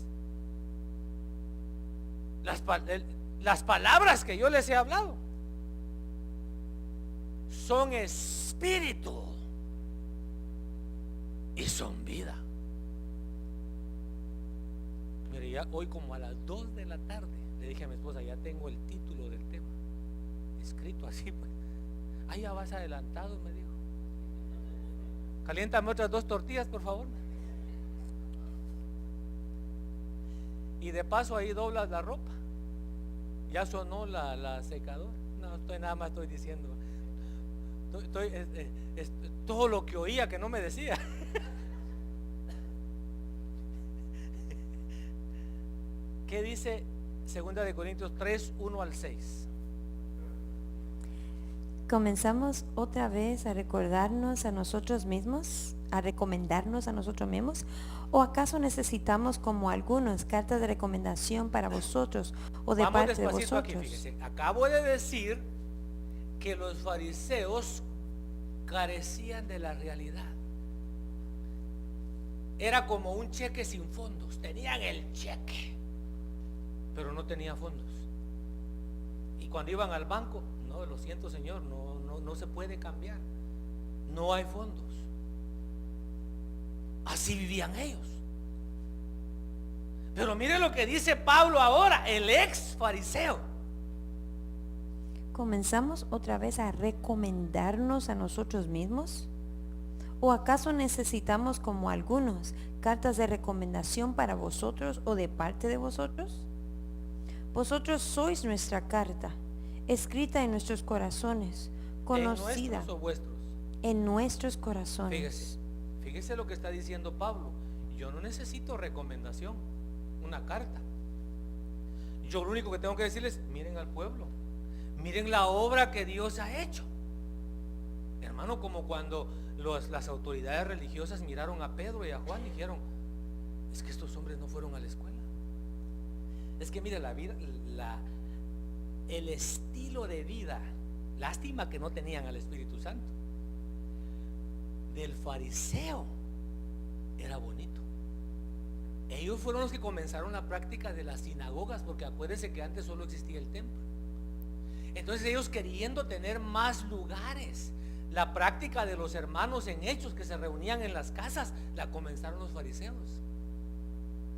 las palabras que yo les he hablado son espíritu y son vida. Mire, ya hoy como a las 2 de la tarde le dije a mi esposa, ya tengo el título del tema escrito así, pues. Ah, ya vas adelantado, me dijo. Caliéntame otras 2 tortillas, por favor. Y de paso ahí doblas la ropa. Ya sonó la secadora. No, nada más estoy diciendo. Todo lo que oía que no me decía. ¿Qué dice 2 de Corintios 3:1-6? Comenzamos otra vez a recordarnos a nosotros mismos, a recomendarnos a nosotros mismos, o acaso necesitamos, como algunos, cartas de recomendación para vosotros o de Vamos parte de despacito vosotros. aquí, fíjese. Acabo de decir que los fariseos carecían de la realidad. Era como un cheque sin fondos. Tenían el cheque, pero no tenía fondos. Y cuando iban al banco, no, lo siento, señor, no se puede cambiar, no hay fondos. Así vivían ellos. Pero mire lo que dice Pablo ahora, el ex fariseo. ¿Comenzamos otra vez a recomendarnos a nosotros mismos? ¿O acaso necesitamos, como algunos, cartas de recomendación para vosotros o de parte de vosotros? Vosotros sois nuestra carta, escrita en nuestros corazones, ¿En conocida nuestros o vuestros? en nuestros corazones. Fíjese lo que está diciendo Pablo. Yo no necesito recomendación, una carta. Yo lo único que tengo que decirles, miren al pueblo, miren la obra que Dios ha hecho. Hermano, como cuando las autoridades religiosas miraron a Pedro y a Juan y dijeron, es que estos hombres no fueron a la escuela. Es que mire la vida, el estilo de vida, lástima que no tenían al Espíritu Santo, del fariseo era bonito. Ellos fueron los que comenzaron la práctica de las sinagogas, porque acuérdense que antes solo existía el templo. Entonces ellos, queriendo tener más lugares, la práctica de los hermanos en Hechos que se reunían en las casas, la comenzaron los fariseos.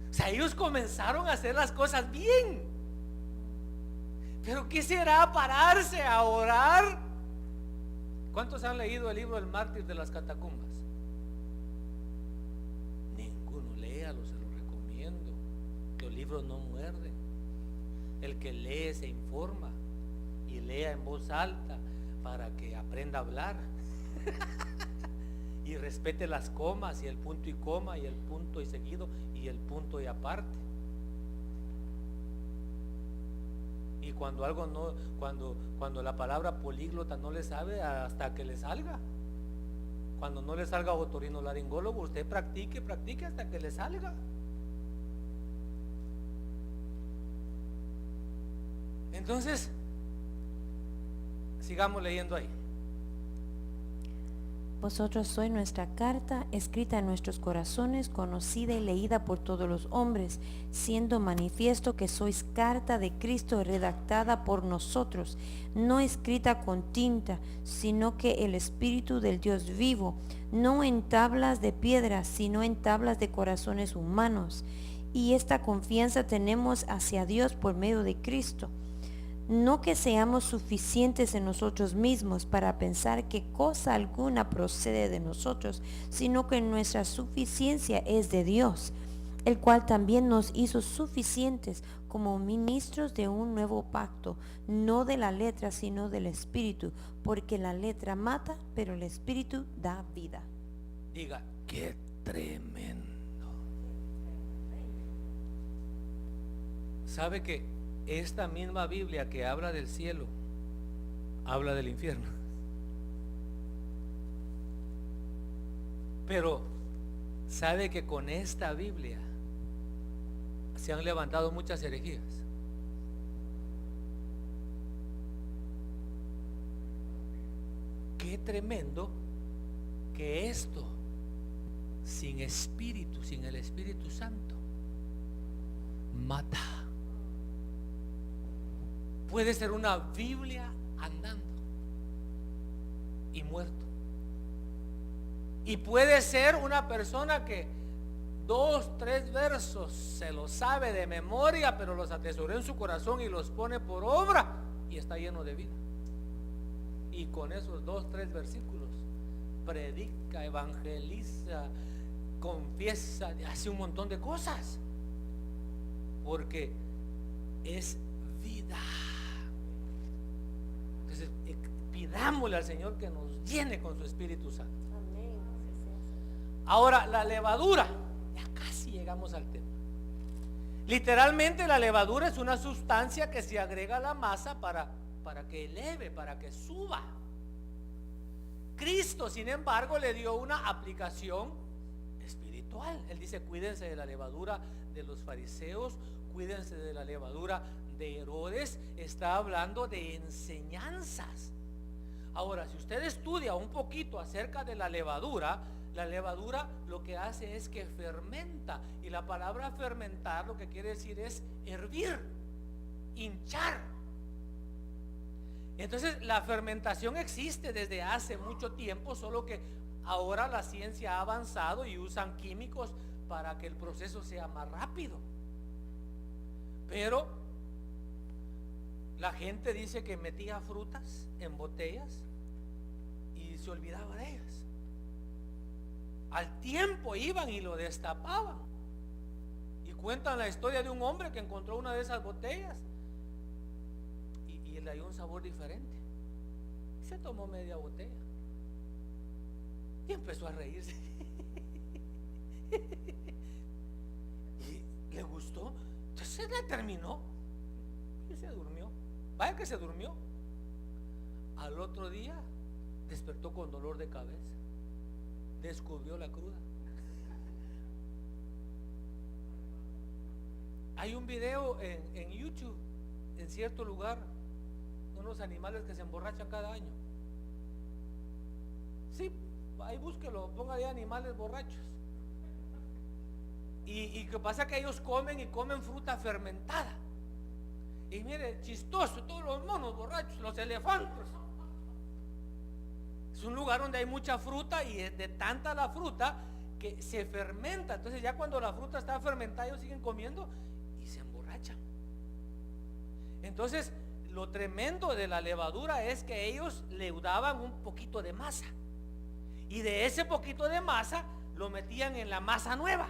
O sea, ellos comenzaron a hacer las cosas bien. Pero ¿qué será pararse a orar? ¿Cuántos han leído el libro del mártir de las catacumbas? Ninguno. Léalo, se lo recomiendo. Los libros no muerden. El que lee se informa y lea en voz alta para que aprenda a hablar y respete las comas y el punto y coma y el punto y seguido y el punto y aparte. Y cuando algo no, cuando la palabra políglota no le sabe, hasta que le salga. Cuando no le salga otorrinolaringólogo, usted practique hasta que le salga. Entonces, sigamos leyendo ahí. Vosotros sois nuestra carta, escrita en nuestros corazones, conocida y leída por todos los hombres, siendo manifiesto que sois carta de Cristo redactada por nosotros, no escrita con tinta, sino que el Espíritu del Dios vivo, no en tablas de piedra, sino en tablas de corazones humanos. Y esta confianza tenemos hacia Dios por medio de Cristo. No que seamos suficientes en nosotros mismos para pensar que cosa alguna procede de nosotros, sino que nuestra suficiencia es de Dios, el cual también nos hizo suficientes como ministros de un nuevo pacto, no de la letra, sino del Espíritu, porque la letra mata, pero el Espíritu da vida. Diga, qué tremendo. ¿Sabe que esta misma Biblia que habla del cielo habla del infierno? Pero sabe que con esta Biblia se han levantado muchas herejías. Qué tremendo que esto, sin espíritu, sin el Espíritu Santo, mata. Puede ser una Biblia andando y muerto. Y puede ser una persona que 2, 3 versos se los sabe de memoria, pero los atesoró en su corazón y los pone por obra y está lleno de vida. Y con esos 2, 3 versículos predica, evangeliza, confiesa, hace un montón de cosas, porque es vida. Entonces pidámosle al Señor que nos llene con su Espíritu Santo. Ahora, la levadura, ya casi llegamos al tema. Literalmente la levadura es una sustancia que se agrega a la masa para que eleve, para que suba. Cristo, sin embargo, le dio una aplicación espiritual. Él dice, cuídense de la levadura de los fariseos, cuídense de la levadura de Herodes. Está hablando de enseñanzas. Ahora, si usted estudia un poquito acerca de la levadura lo que hace es que fermenta, y la palabra fermentar lo que quiere decir es hervir, hinchar. Entonces la fermentación existe desde hace mucho tiempo, solo que ahora la ciencia ha avanzado y usan químicos para que el proceso sea más rápido. Pero la gente dice que metía frutas en botellas y se olvidaba de ellas. Al tiempo iban y lo destapaban y cuentan la historia de un hombre que encontró una de esas botellas y y le dio un sabor diferente. Se tomó media botella y empezó a reírse. Y le gustó. Entonces la terminó y se durmió. Vaya que se durmió. Al otro día despertó con dolor de cabeza. Descubrió la cruda. Hay un video en YouTube, en cierto lugar, unos animales que se emborrachan cada año. Sí, ahí búsquelo, ponga ahí animales borrachos. Y que pasa que ellos comen y comen fruta fermentada. Y mire, chistoso, todos los monos borrachos, los elefantes. Es un lugar donde hay mucha fruta y es de tanta la fruta que se fermenta. Entonces ya cuando la fruta está fermentada ellos siguen comiendo y se emborrachan. Entonces lo tremendo de la levadura es que ellos leudaban un poquito de masa y de ese poquito de masa lo metían en la masa nueva.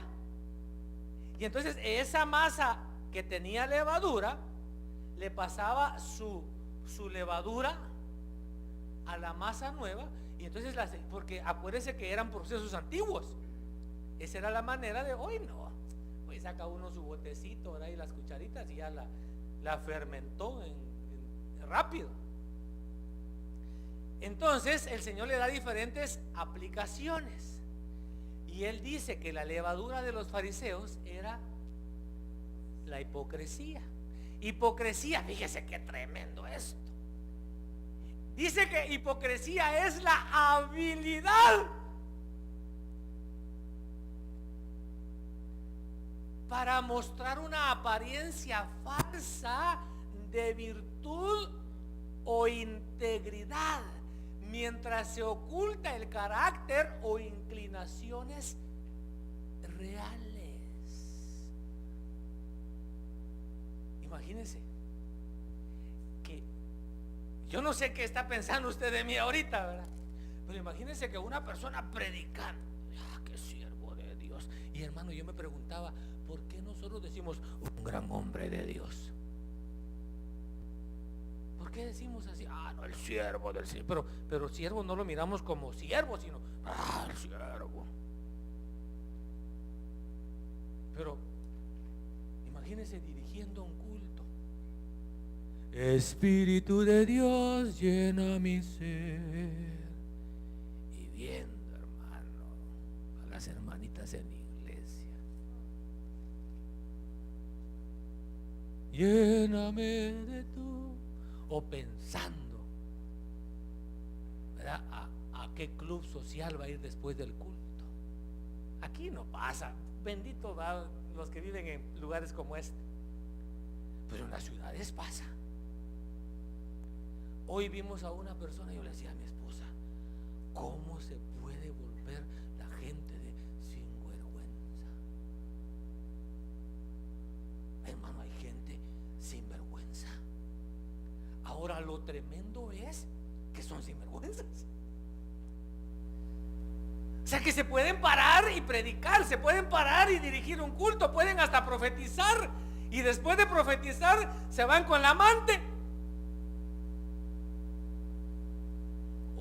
Y entonces esa masa que tenía levadura le pasaba su levadura a la masa nueva. Y entonces porque acuérdense que eran procesos antiguos. Esa era la manera de hoy. No, hoy saca uno su botecito, ¿verdad? Y las cucharitas y ya la fermentó rápido. Entonces el Señor le da diferentes aplicaciones. Y Él dice que la levadura de los fariseos era la hipocresía. Hipocresía, fíjese qué tremendo esto. Dice que hipocresía es la habilidad para mostrar una apariencia falsa de virtud o integridad, mientras se oculta el carácter o inclinaciones reales. Imagínense que yo no sé qué está pensando usted de mí ahorita, ¿verdad? Pero imagínense que una persona predicando, qué siervo de Dios. Y hermano, yo me preguntaba, ¿por qué nosotros decimos un gran hombre de Dios? ¿Por qué decimos así? No, el siervo del Señor. Pero siervo no lo miramos como siervo, sino el siervo. Pero imagínense dirigiendo un culto. Espíritu de Dios llena mi ser. Y viendo, hermano, a las hermanitas en iglesia. Lléname de tu. O pensando, ¿verdad? ¿A qué club social va a ir después del culto? Aquí no pasa. Bendito va los que viven en lugares como este. Pero en las ciudades pasa. Hoy vimos a una persona, yo le decía a mi esposa, ¿cómo se puede volver la gente de sinvergüenza? Hermano, hay gente sinvergüenza. Ahora lo tremendo es que son sinvergüenzas. O sea que se pueden parar y predicar, se pueden parar y dirigir un culto, pueden hasta profetizar, y después de profetizar se van con la amante.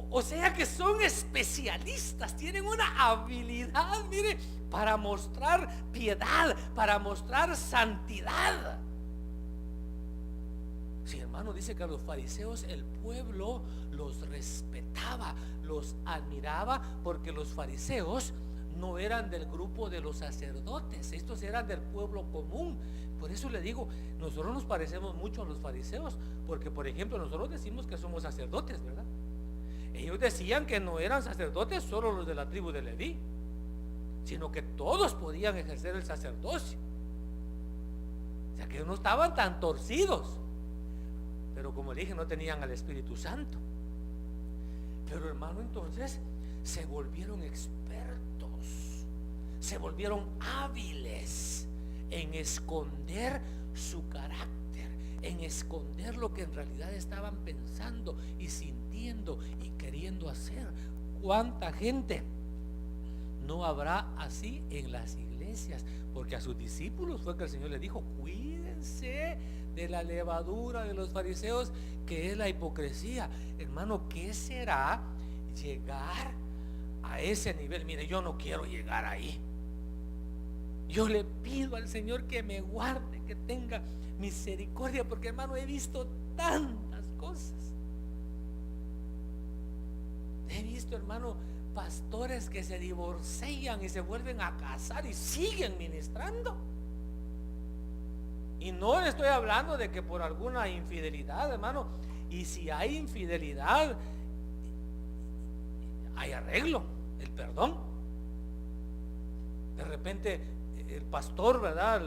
O sea que son especialistas, tienen una habilidad, mire, para mostrar piedad, para mostrar santidad. Sí, hermano, dice que a los fariseos el pueblo los respetaba, los admiraba, porque los fariseos no eran del grupo de los sacerdotes, estos eran del pueblo común. Por eso le digo, nosotros nos parecemos mucho a los fariseos, porque por ejemplo nosotros decimos que somos sacerdotes, ¿verdad? Ellos decían que no eran sacerdotes solo los de la tribu de Leví, sino que todos podían ejercer el sacerdocio. O sea que no estaban tan torcidos. Pero como le dije, no tenían al Espíritu Santo. Pero hermano, entonces se volvieron expertos, se volvieron hábiles en esconder su carácter, en esconder lo que en realidad estaban pensando y sintiendo y queriendo hacer. ¿Cuánta gente no habrá así en las iglesias, porque a sus discípulos fue que el Señor les dijo: cuídense de la levadura de los fariseos, que es la hipocresía. Hermano, ¿qué será llegar a ese nivel? Mire, yo no quiero llegar ahí. Yo le pido al Señor que me guarde, que tenga misericordia, porque, hermano, he visto tantas cosas. He visto, hermano, pastores que se divorcian y se vuelven a casar y siguen ministrando. Y no le estoy hablando de que por alguna infidelidad, hermano. Y si hay infidelidad, hay arreglo, el perdón. De repente el pastor, ¿verdad?,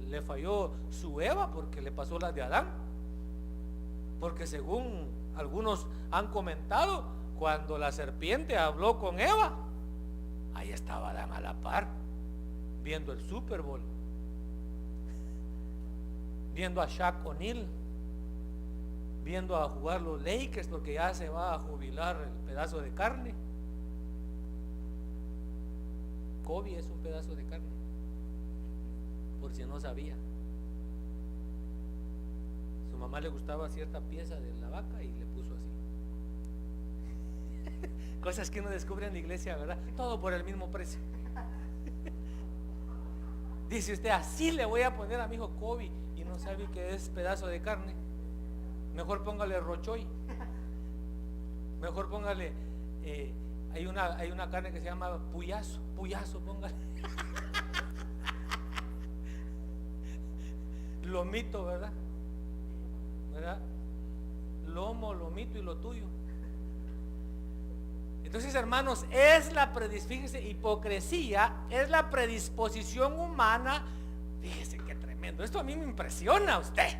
le falló su Eva porque le pasó la de Adán. Porque según algunos han comentado, cuando la serpiente habló con Eva, ahí estaba Adán a la par, viendo el Super Bowl, viendo a Shaq O'Neal, viendo a jugar los Lakers, porque ya se va a jubilar el pedazo de carne. Kobe es un pedazo de carne, por si no sabía. Su mamá le gustaba cierta pieza de la vaca y le puso así. Cosas que uno descubre en la iglesia, ¿verdad? Todo por el mismo precio. Dice usted: así le voy a poner a mi hijo Kobe, y no sabe que es pedazo de carne. Mejor póngale rochoy. Mejor póngale hay una carne que se llama puyazo, póngale. Lomito, ¿verdad? Lomo, lomito y lo tuyo. Entonces, hermanos, fíjese, hipocresía es la predisposición humana. Fíjese qué tremendo. Esto a mí me impresiona a usted.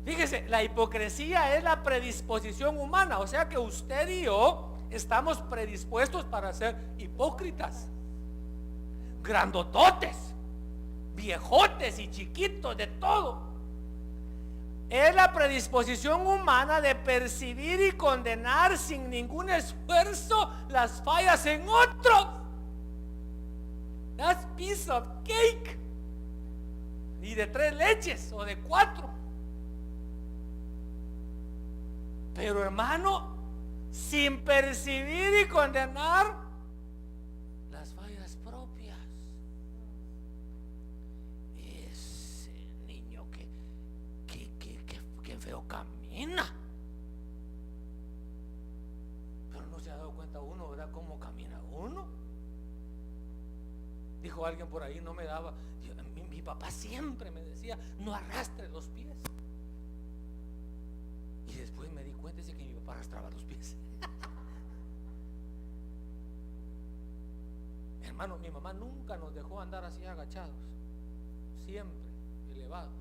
Fíjese, la hipocresía es la predisposición humana. O sea que usted y yo estamos predispuestos para ser hipócritas, grandototes, viejotes y chiquitos, de todo. Es la predisposición humana de percibir y condenar sin ningún esfuerzo las fallas en otros. That's piece of cake. Y de 3 leches o de 4. Pero, hermano, sin percibir y condenar las fallas propias. Ese niño que feo camina. Pero no se ha dado cuenta uno, ¿verdad?, cómo camina uno. Dijo alguien por ahí, no me daba. Mi papá siempre me decía: no arrastre los pies. Y después me di cuenta de que mi papá arrastraba los pies. Hermano, mi mamá nunca nos dejó andar así agachados, siempre elevados.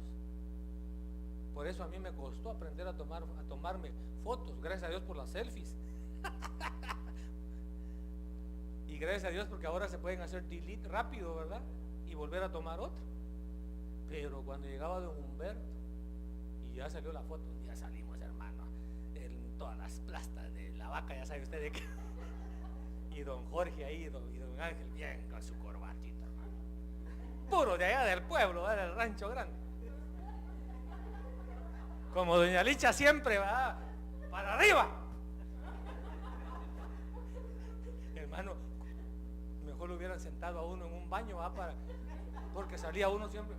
Por eso a mí me costó aprender a tomarme fotos. Gracias a Dios por las selfies. Y gracias a Dios porque ahora se pueden hacer delete rápido, ¿verdad?, y volver a tomar otro. Pero cuando llegaba don Humberto y ya salió la foto, ya salimos, hermano, en todas las plastas de la vaca, ya sabe usted de qué. Y don Jorge ahí, y don Ángel, bien con su corbatita, hermano. Puro de allá del pueblo, del rancho grande. Como doña Licha siempre va para arriba. Hermano, mejor lo hubieran sentado a uno en un baño, porque salía uno siempre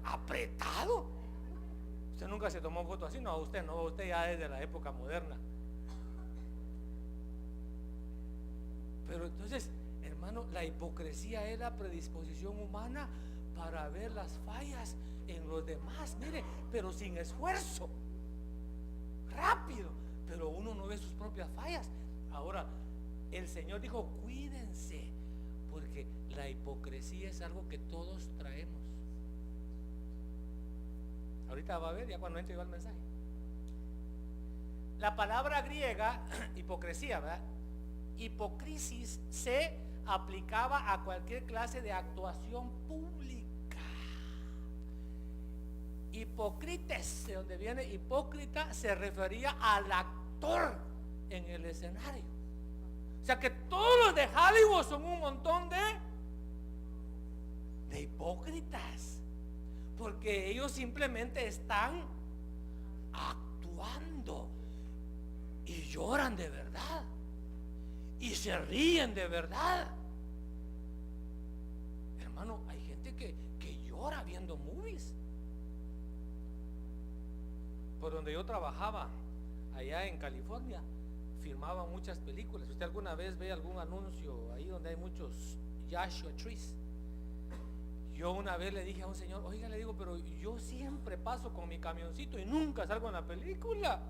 apretado. Usted nunca se tomó foto así. No, usted ya es de la época moderna. Pero entonces, hermano, la hipocresía es la predisposición humana para ver las fallas en los demás, mire, pero sin esfuerzo, rápido, pero uno no ve sus propias fallas. Ahora, el Señor dijo: cuídense, porque la hipocresía es algo que todos traemos. Ahorita va a ver, ya cuando entre va el mensaje. La palabra griega, hipocresía, ¿verdad?, hipocrisis, se aplicaba a cualquier clase de actuación pública. Hipócrites, de donde viene hipócrita, se refería al actor en el escenario. O sea que todos los de Hollywood son un montón de hipócritas, porque ellos simplemente están actuando y lloran de verdad y se ríen de verdad. Hermano, hay gente que llora viendo movies. Por donde yo trabajaba allá en California, filmaban muchas películas. ¿Usted alguna vez ve algún anuncio ahí donde hay muchos Joshua Trees? Yo una vez le dije a un señor, oiga, le digo, pero yo siempre paso con mi camioncito y nunca salgo en la película.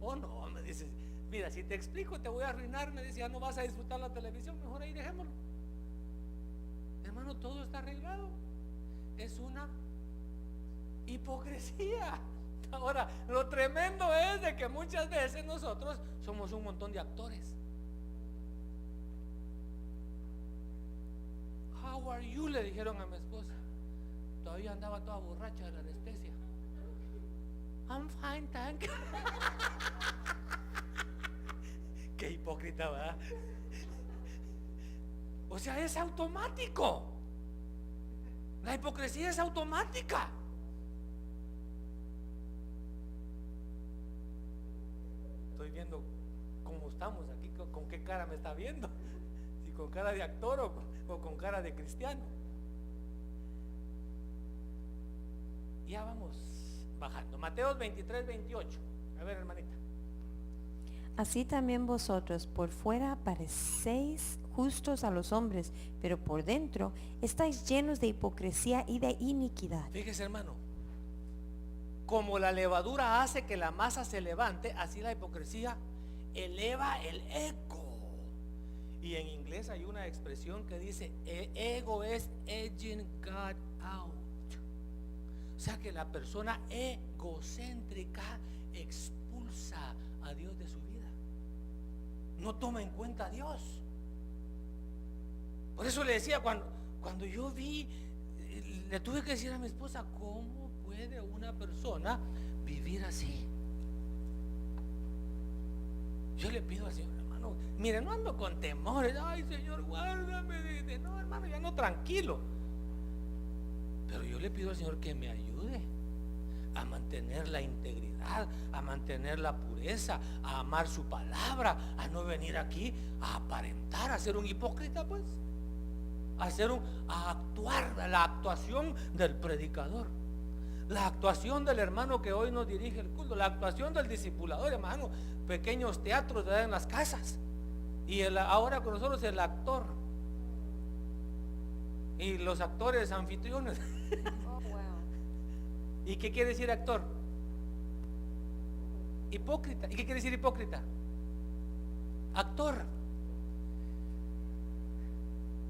Oh no, me dice, mira, si te explico te voy a arruinar. Me dice, ya no vas a disfrutar la televisión, mejor ahí dejémoslo. Hermano, todo está arreglado. Es una hipocresía. Ahora, lo tremendo es de que muchas veces nosotros somos un montón de actores. How are you? Le dijeron a mi esposa. Todavía andaba toda borracha de la anestesia. I'm fine, thank you. Qué hipócrita, ¿verdad? O sea, es automático. La hipocresía es automática. Estoy viendo cómo estamos aquí, con qué cara me está viendo. Si con cara de actor o con cara de cristiano. Ya vamos bajando. Mateo 23, 28. A ver, hermanita. Así también vosotros por fuera parecéis justos a los hombres, pero por dentro estáis llenos de hipocresía y de iniquidad. Fíjese, hermano, como la levadura hace que la masa se levante, así la hipocresía eleva el ego. Y en inglés hay una expresión que dice, ego es edging God out. O sea que la persona egocéntrica expulsa a Dios de su vida. No toma en cuenta a Dios. Por eso le decía, cuando yo vi, le tuve que decir a mi esposa, ¿cómo puede una persona vivir así? Yo le pido al Señor, hermano, mire, no ando con temores, ay Señor, guárdame de... No, hermano, ya no, tranquilo. Pero yo le pido al Señor que me ayude a mantener la integridad, a mantener la pureza, a amar su palabra, a no venir aquí a aparentar, a ser un hipócrita, pues, a actuar, la actuación del predicador, la actuación del hermano que hoy nos dirige el culto, la actuación del discipulador, hermano, pequeños teatros en las casas, y ahora con nosotros el actor y los actores anfitriones. ¿Y qué quiere decir actor? Hipócrita. ¿Y qué quiere decir hipócrita? Actor.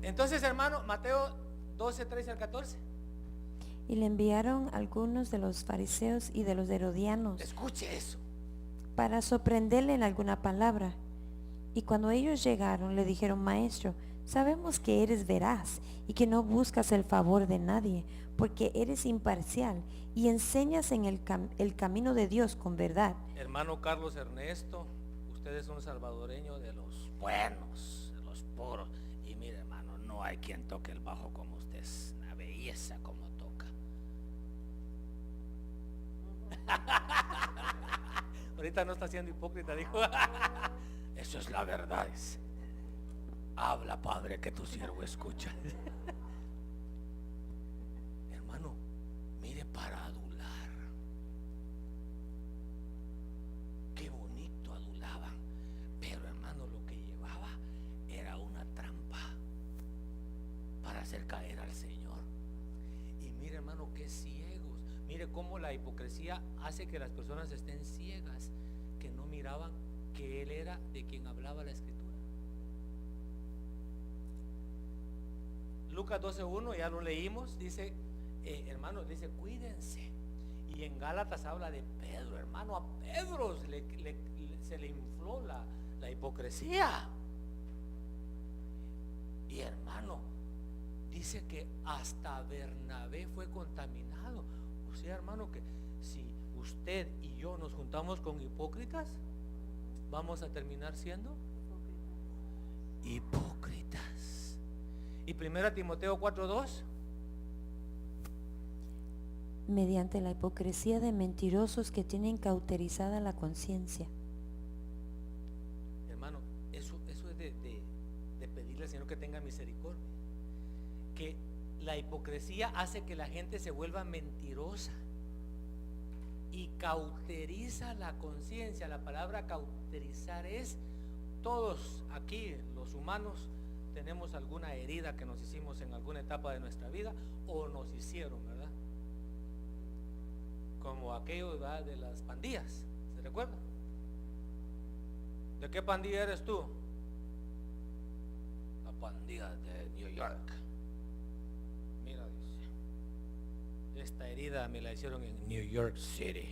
Entonces, hermano, Mateo 12, 13 al 14. Y le enviaron algunos de los fariseos y de los herodianos Escuche eso. para sorprenderle en alguna palabra. Y cuando ellos llegaron, le dijeron, maestro, sabemos que eres veraz y que no buscas el favor de nadie, porque eres imparcial y enseñas en el camino de Dios con verdad. Hermano Carlos Ernesto, usted es un salvadoreño de los buenos, de los puros. Y mire, hermano, no hay quien toque el bajo como usted. Es una belleza como toca. Ahorita no está siendo hipócrita, dijo. Eso es la verdad. Habla, Padre, que tu siervo escucha. Hermano, mire, para adular. Qué bonito adulaban. Pero, hermano, lo que llevaba era una trampa para hacer caer al Señor. Y mire, hermano, qué ciegos. Mire cómo la hipocresía hace que las personas estén ciegas, que no miraban que Él era de quien hablaba la Escritura. Lucas 12:1, ya lo leímos, dice, hermanos, dice, cuídense. Y en Gálatas habla de Pedro, hermano, a Pedro se le infló la hipocresía. Y hermano, dice que hasta Bernabé fue contaminado. O sea, hermano, que si usted y yo nos juntamos con hipócritas, vamos a terminar siendo. hipócritas. Y 1 Timoteo 4:2. Mediante la hipocresía de mentirosos que tienen cauterizada la conciencia. Hermano, eso es de pedirle al Señor que tenga misericordia. Que la hipocresía hace que la gente se vuelva mentirosa y cauteriza la conciencia. La palabra cauterizar es, todos aquí los humanos tenemos alguna herida que nos hicimos en alguna etapa de nuestra vida o nos hicieron, ¿verdad? Como aquello, ¿verdad?, de las pandillas, ¿se recuerda? ¿De qué pandilla eres tú? La pandilla de New York. Mira, dice, esta herida me la hicieron en New York City.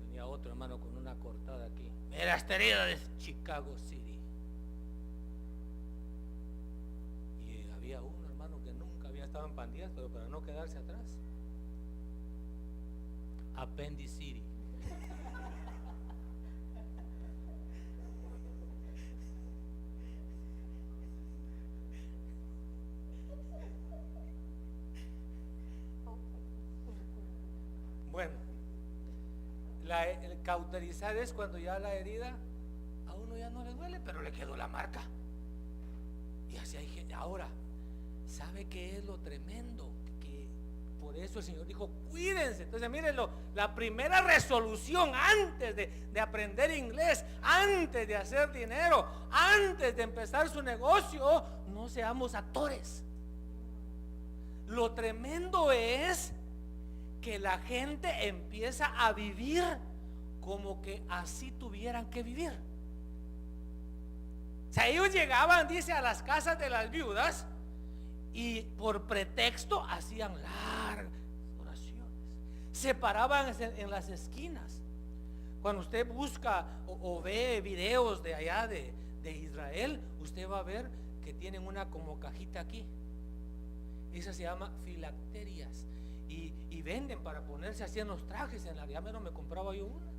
Tenía otro hermano con una cortada aquí. Mira, esta herida de Chicago City. Y había un hermano que nunca había estado en pandillas, pero para no quedarse atrás, Appendicity. Bueno, el cauterizar es cuando ya la herida a uno ya no le duele, pero le quedó la marca. Y así hay gente. Ahora, ¿sabe qué es lo tremendo? Que por eso el Señor dijo, cuídense. Entonces, mírenlo, la primera resolución antes de aprender inglés, antes de hacer dinero, antes de empezar su negocio, no seamos actores. Lo tremendo es que la gente empieza a vivir como que así tuvieran que vivir. O sea, ellos llegaban, dice, a las casas de las viudas y por pretexto hacían largas oraciones. Se paraban en las esquinas. Cuando usted busca o ve videos de allá de Israel, usted va a ver que tienen una como cajita aquí. Esa se llama filacterias. Y venden para ponerse así en los trajes. En la ya menos me compraba yo unas.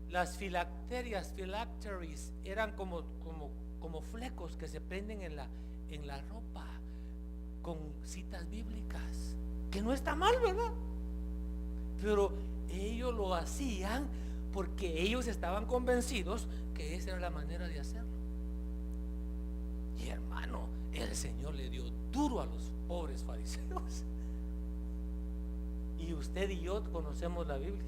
Las filacterias, phylacteries, eran como flecos que se prenden en la ropa con citas bíblicas, que no está mal, ¿verdad? Pero ellos lo hacían porque ellos estaban convencidos que esa era la manera de hacerlo. Y hermano, el Señor le dio duro a los pobres fariseos. Y usted y yo conocemos la Biblia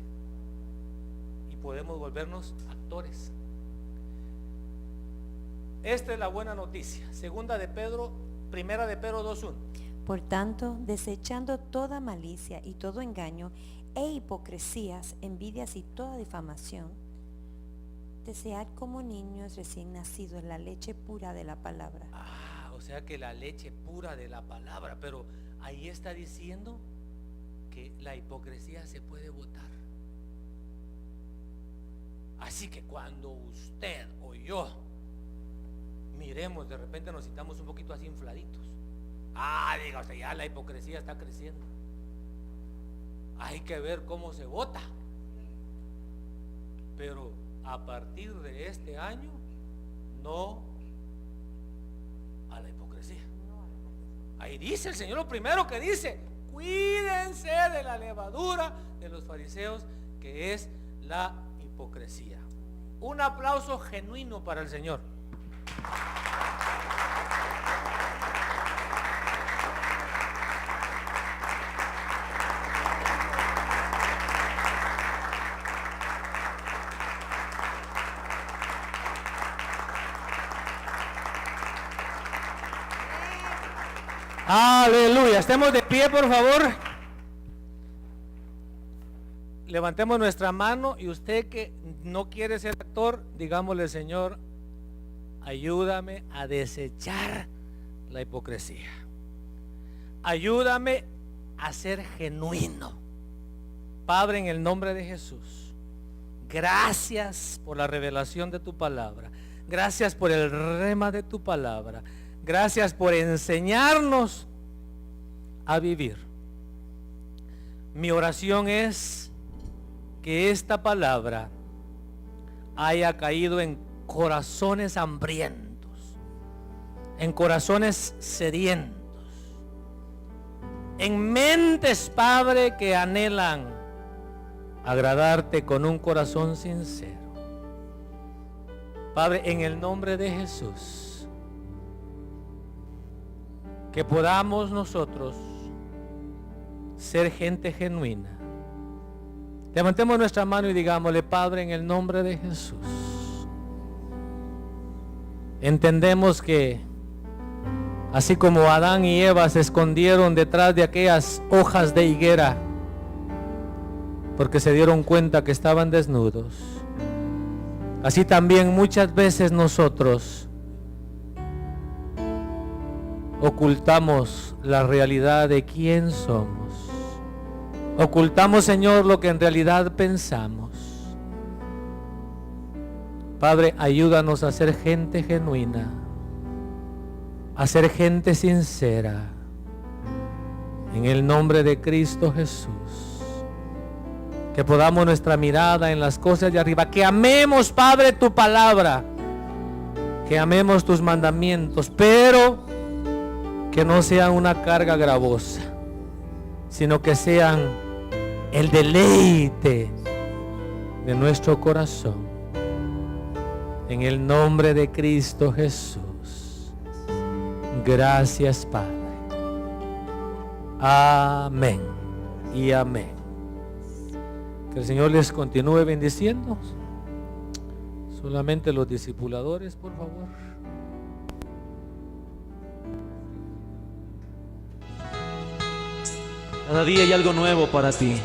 y podemos volvernos actores. Esta es la buena noticia. Primera de Pedro 2:1. Por tanto, desechando toda malicia y todo engaño e hipocresías, envidias y toda difamación, desead como niños recién nacidos la leche pura de la palabra. O sea que la leche pura de la palabra, pero ahí está diciendo que la hipocresía se puede botar. Así que cuando usted o yo miremos, de repente nos sintamos un poquito así infladitos. Diga usted, ya la hipocresía está creciendo. Hay que ver cómo se bota. Pero a partir de este año, no a la hipocresía. Ahí dice el Señor, lo primero que dice, cuídense de la levadura de los fariseos, que es la hipocresía. Un aplauso genuino para el Señor. Aleluya, estemos de pie, por favor. Levantemos nuestra mano y usted que no quiere ser actor, digámosle, Señor, ayúdame a desechar la hipocresía. Ayúdame a ser genuino. Padre, en el nombre de Jesús, gracias por la revelación de tu palabra. Gracias por el rema de tu palabra. Gracias por enseñarnos a vivir. Mi oración es que esta palabra haya caído en corazones hambrientos, en corazones sedientos, en mentes, Padre, que anhelan agradarte con un corazón sincero. Padre, en el nombre de Jesús, que podamos nosotros ser gente genuina. Levantemos nuestra mano y digámosle: Padre, en el nombre de Jesús, entendemos que así como Adán y Eva se escondieron detrás de aquellas hojas de higuera porque se dieron cuenta que estaban desnudos, así también muchas veces nosotros ocultamos la realidad de quién somos. Ocultamos, Señor, lo que en realidad pensamos. Padre, ayúdanos a ser gente genuina, a ser gente sincera, en el nombre de Cristo Jesús. Que podamos nuestra mirada en las cosas de arriba, que amemos, Padre, tu palabra, que amemos tus mandamientos, pero que no sean una carga gravosa, sino que sean el deleite de nuestro corazón, en el nombre de Cristo Jesús. Gracias, Padre. Amén y amén. Que el Señor les continúe bendiciendo. Solamente los discipuladores, por favor. Cada día hay algo nuevo para ti.